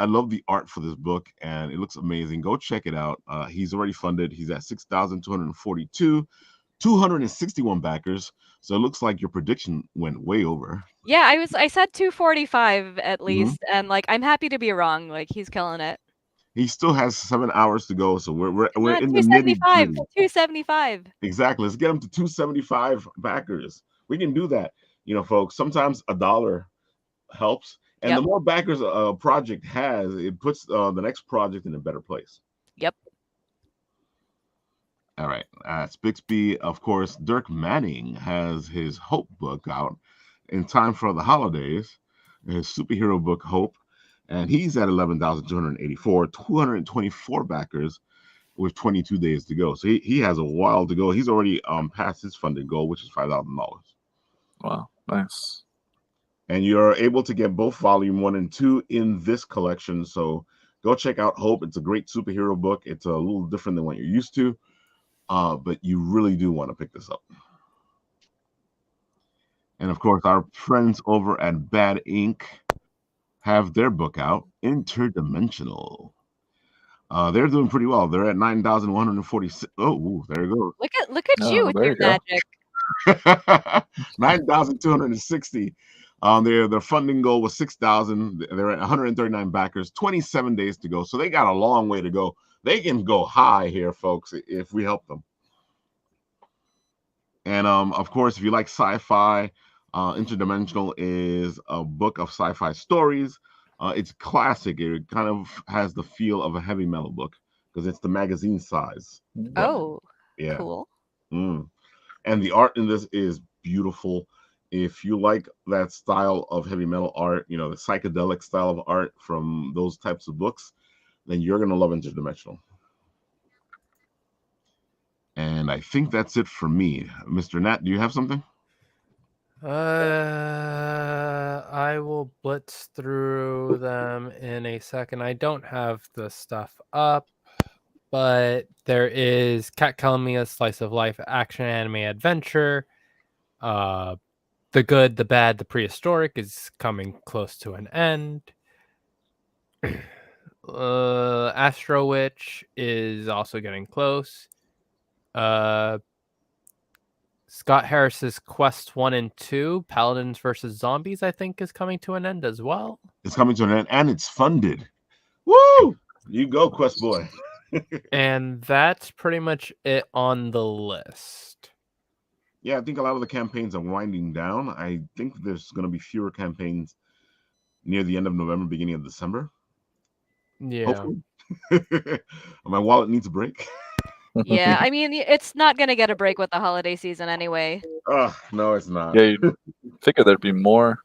love the art for this book, and it looks amazing. Go check it out. He's already funded. He's at 6,242, 261 backers. So it looks like your prediction went way over. Yeah, I said 245 at least, and like I'm happy to be wrong. Like he's killing it. He still has 7 hours to go, so we're in the 275. nitty-gritty. 275. Exactly. Let's get him to 275 backers. We can do that. You know, folks, sometimes $1 helps. And Yep. the more backers a project has, it puts the next project in a better place. Yep. All right. That's Bixby. Of course, Dirk Manning has his Hope book out in time for the holidays, his superhero book, Hope. And he's at 11,284, 224 backers with 22 days to go. So he has a while to go. He's already past his funded goal, which is $5,000. Wow, nice. And you're able to get both volume 1 and 2 in this collection. So go check out Hope. It's a great superhero book. It's a little different than what you're used to, but you really do want to pick this up. And of course, our friends over at Bad Ink have their book out, Interdimensional. They're doing pretty well. They're at 9,146. Oh, there you go. Look at you with there your you go. magic. 9,260. Their funding goal was 6,000. They're at 139 backers, 27 days to go. So they got a long way to go. They can go high here, folks, if we help them. And of course, if you like sci-fi, Interdimensional is a book of sci-fi stories. It's classic. It kind of has the feel of a heavy metal book because it's the magazine size. Oh, Yeah. cool. And the art in this is beautiful. If you like that style of heavy metal art, you know, the psychedelic style of art from those types of books, then you're going to love Interdimensional. And I think that's it for me. Mr. Nat, do you have something? I will blitz through them in a second. I don't have the stuff up, but there is Cat Calamia's Slice of Life action anime adventure. The Good, the Bad, the Prehistoric is coming close to an end. Astro Witch is also getting close. Scott Harris's Quest 1 and 2, Paladins versus Zombies, I think, is coming to an end as well. It's coming to an end, and it's funded. Woo! You go, Quest Boy. And that's pretty much it on the list. Yeah, I think a lot of the campaigns are winding down. I think there's going to be fewer campaigns near the end of November, beginning of December. Yeah. Hopefully. My wallet needs a break. Yeah, I mean, it's not going to get a break with the holiday season anyway. No, it's not. Yeah, you figure there'd be more.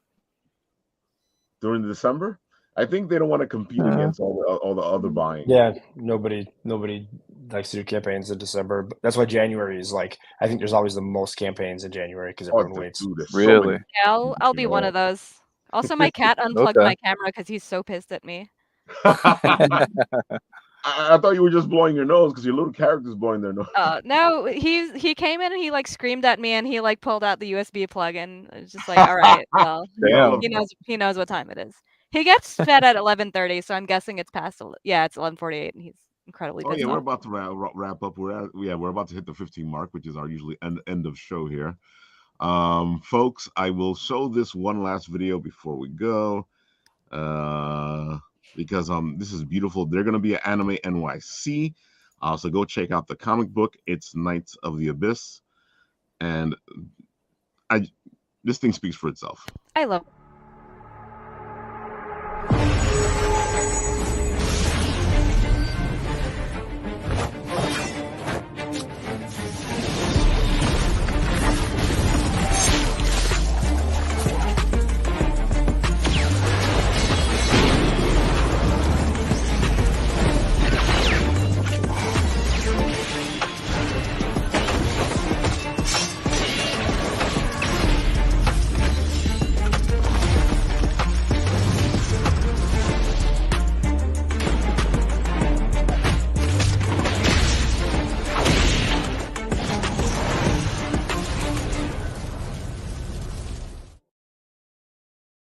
During December? I think they don't want to compete against all the other buying. Yeah, nobody likes to do campaigns in December. But that's why January is like, I think there's always the most campaigns in January because everyone waits. Dude, Really? Yeah, I'll be one of those. Also, my cat unplugged Okay. my camera because he's so pissed at me. I thought you were just blowing your nose because your little character's blowing their nose. No, he came in and he like screamed at me and he like pulled out the USB plug and it's just like, all right, well, Damn. he knows what time it is. He gets fed at 11:30, so I'm guessing it's past. Yeah, it's 11:48, and he's incredibly Oh pissed yeah, we're off. about to wrap up. We're about to hit the 15 mark, which is our usually end of show here. Folks, I will show this one last video before we go. Because this is beautiful. They're gonna be at Anime NYC. So go check out the comic book. It's Knights of the Abyss. And this thing speaks for itself. I love.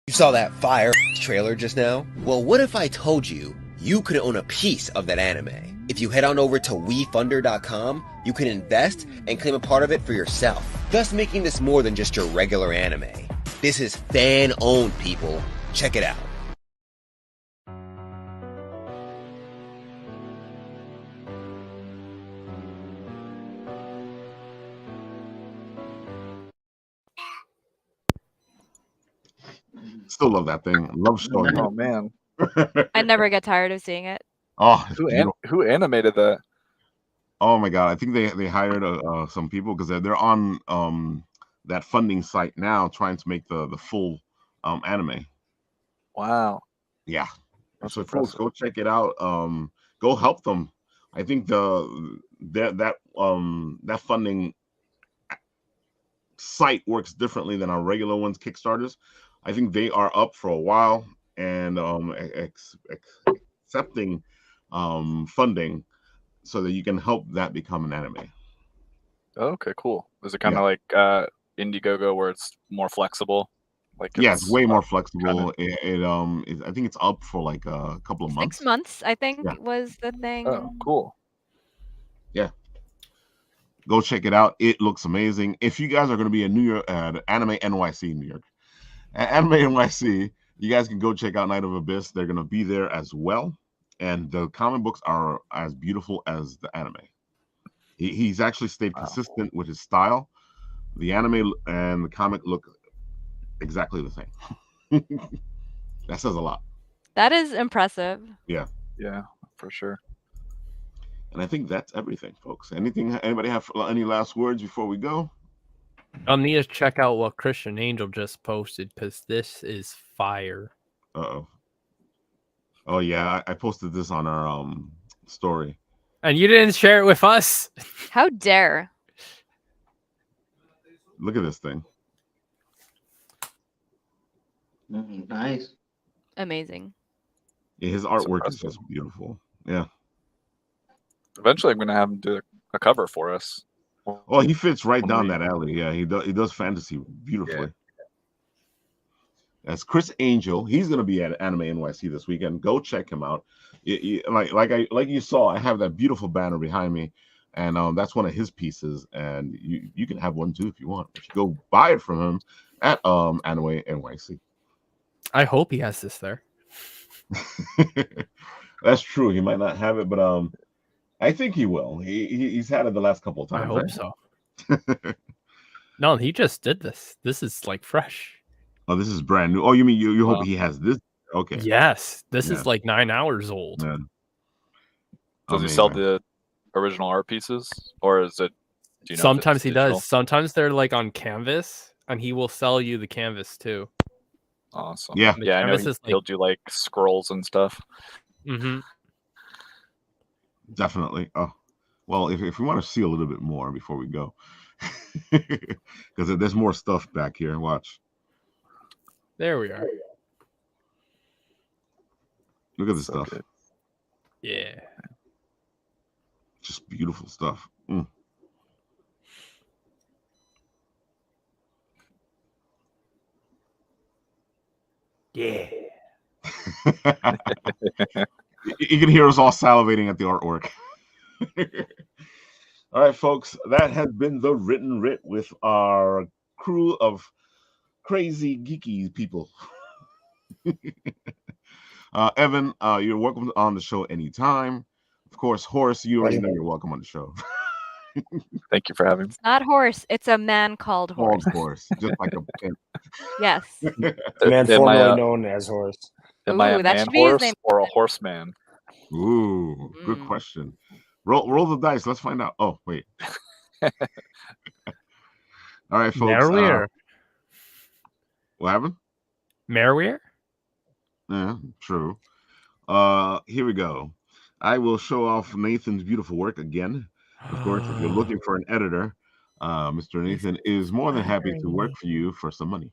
You saw that fire trailer just now? Well, what if I told you you could own a piece of that anime? If you head on over to WeFunder.com, you can invest and claim a part of it for yourself, thus making this more than just your regular anime. This is fan-owned, people. Check it out. Still love that thing. Love showing Oh man, I never get tired of seeing it. Oh, it's beautiful. who animated that? Oh my god, I think they hired some people because they're on that funding site now trying to make the full anime. Wow, Yeah. that's So folks, impressive. go check it out. Go help them. I think that funding site works differently than our regular ones, Kickstarters. I think they are up for a while and accepting funding so that you can help that become an anime. Okay, cool. Is it kind of like Indiegogo where it's more flexible? Like Yeah, it's way more flexible. kinda... I think it's up for like a couple of months. 6 months, I think, Yeah. was the thing. Oh, cool. Yeah. Go check it out. It looks amazing. If you guys are going to be in New York at Anime NYC, New York, at Anime NYC, you guys can go check out Night of Abyss. They're going to be there as well. And the comic books are as beautiful as the anime. He's actually stayed consistent with his style. The anime and the comic look exactly the same. That says a lot. That is impressive. Yeah. Yeah, for sure. And I think that's everything, folks. Anybody have any last words before we go? I'll need to check out what Christian Angel just posted because this is fire. Uh-oh. Oh yeah, I posted this on our story. And you didn't share it with us? How dare. Look at this thing. Nice. Amazing. Yeah, his artwork is just beautiful. Yeah. Eventually, I'm gonna have him do a cover for us. Oh, he fits right down that alley. Yeah, he does fantasy beautifully. Yeah. That's Chris Angel. He's gonna be at Anime NYC this weekend. Go check him out. Like you saw, I have that beautiful banner behind me, and that's one of his pieces. And you can have one too if you want. But you go buy it from him at Anime NYC. I hope he has this there. That's true. He might not have it, but I think he will. He's had it the last couple of times. I hope so. No, he just did this. This is like fresh. Oh, this is brand new. Oh, you mean you hope he has this? Okay. Yes, this is like 9 hours old. Yeah. Does he sell the original art pieces, or is it? Do you know Sometimes he does. Sometimes they're like on canvas, and he will sell you the canvas too. Awesome. Yeah. Yeah, I know he'll do like scrolls and stuff. Mm-hmm. Definitely. Oh, well, if we want to see a little bit more before we go, because there's more stuff back here. Watch. There we are. Look at this stuff. Good. Yeah. Just beautiful stuff. Yeah. You can hear us all salivating at the artwork. All right, folks, that has been the Written Writ with our crew of crazy geeky people. Evan, you're welcome on the show anytime. Of course, Horace, you already know you're welcome on the show. Thank you for having me. It's not horse. It's a man called Horse. Called Horace, just like a pimp. Yes. The man formerly known as Horse. Am I a man horse or a horseman? Ooh, good question. Roll the dice. Let's find out. Oh, wait. All right, folks. Merriweir. What happened? Merriweir? Yeah, true. Here we go. I will show off Nathan's beautiful work again. Of course, if you're looking for an editor, Mr. Nathan is more than happy to work for you for some money.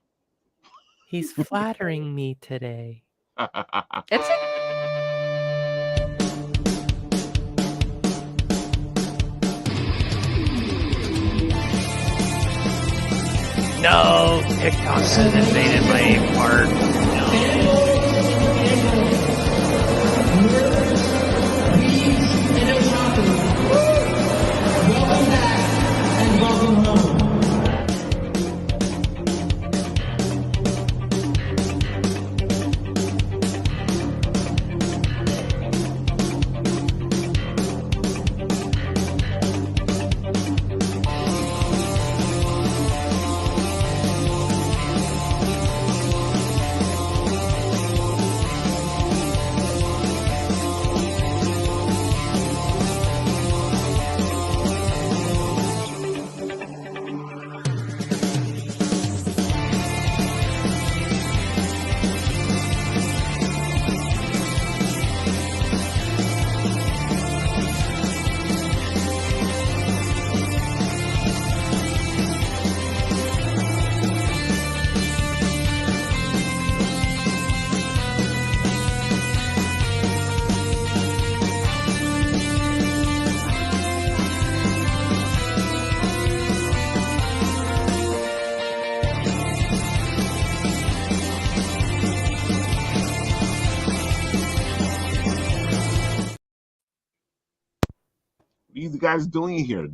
He's flattering me today. It's No, TikTok has invaded my part. Welcome back and welcome home. What are you guys doing here?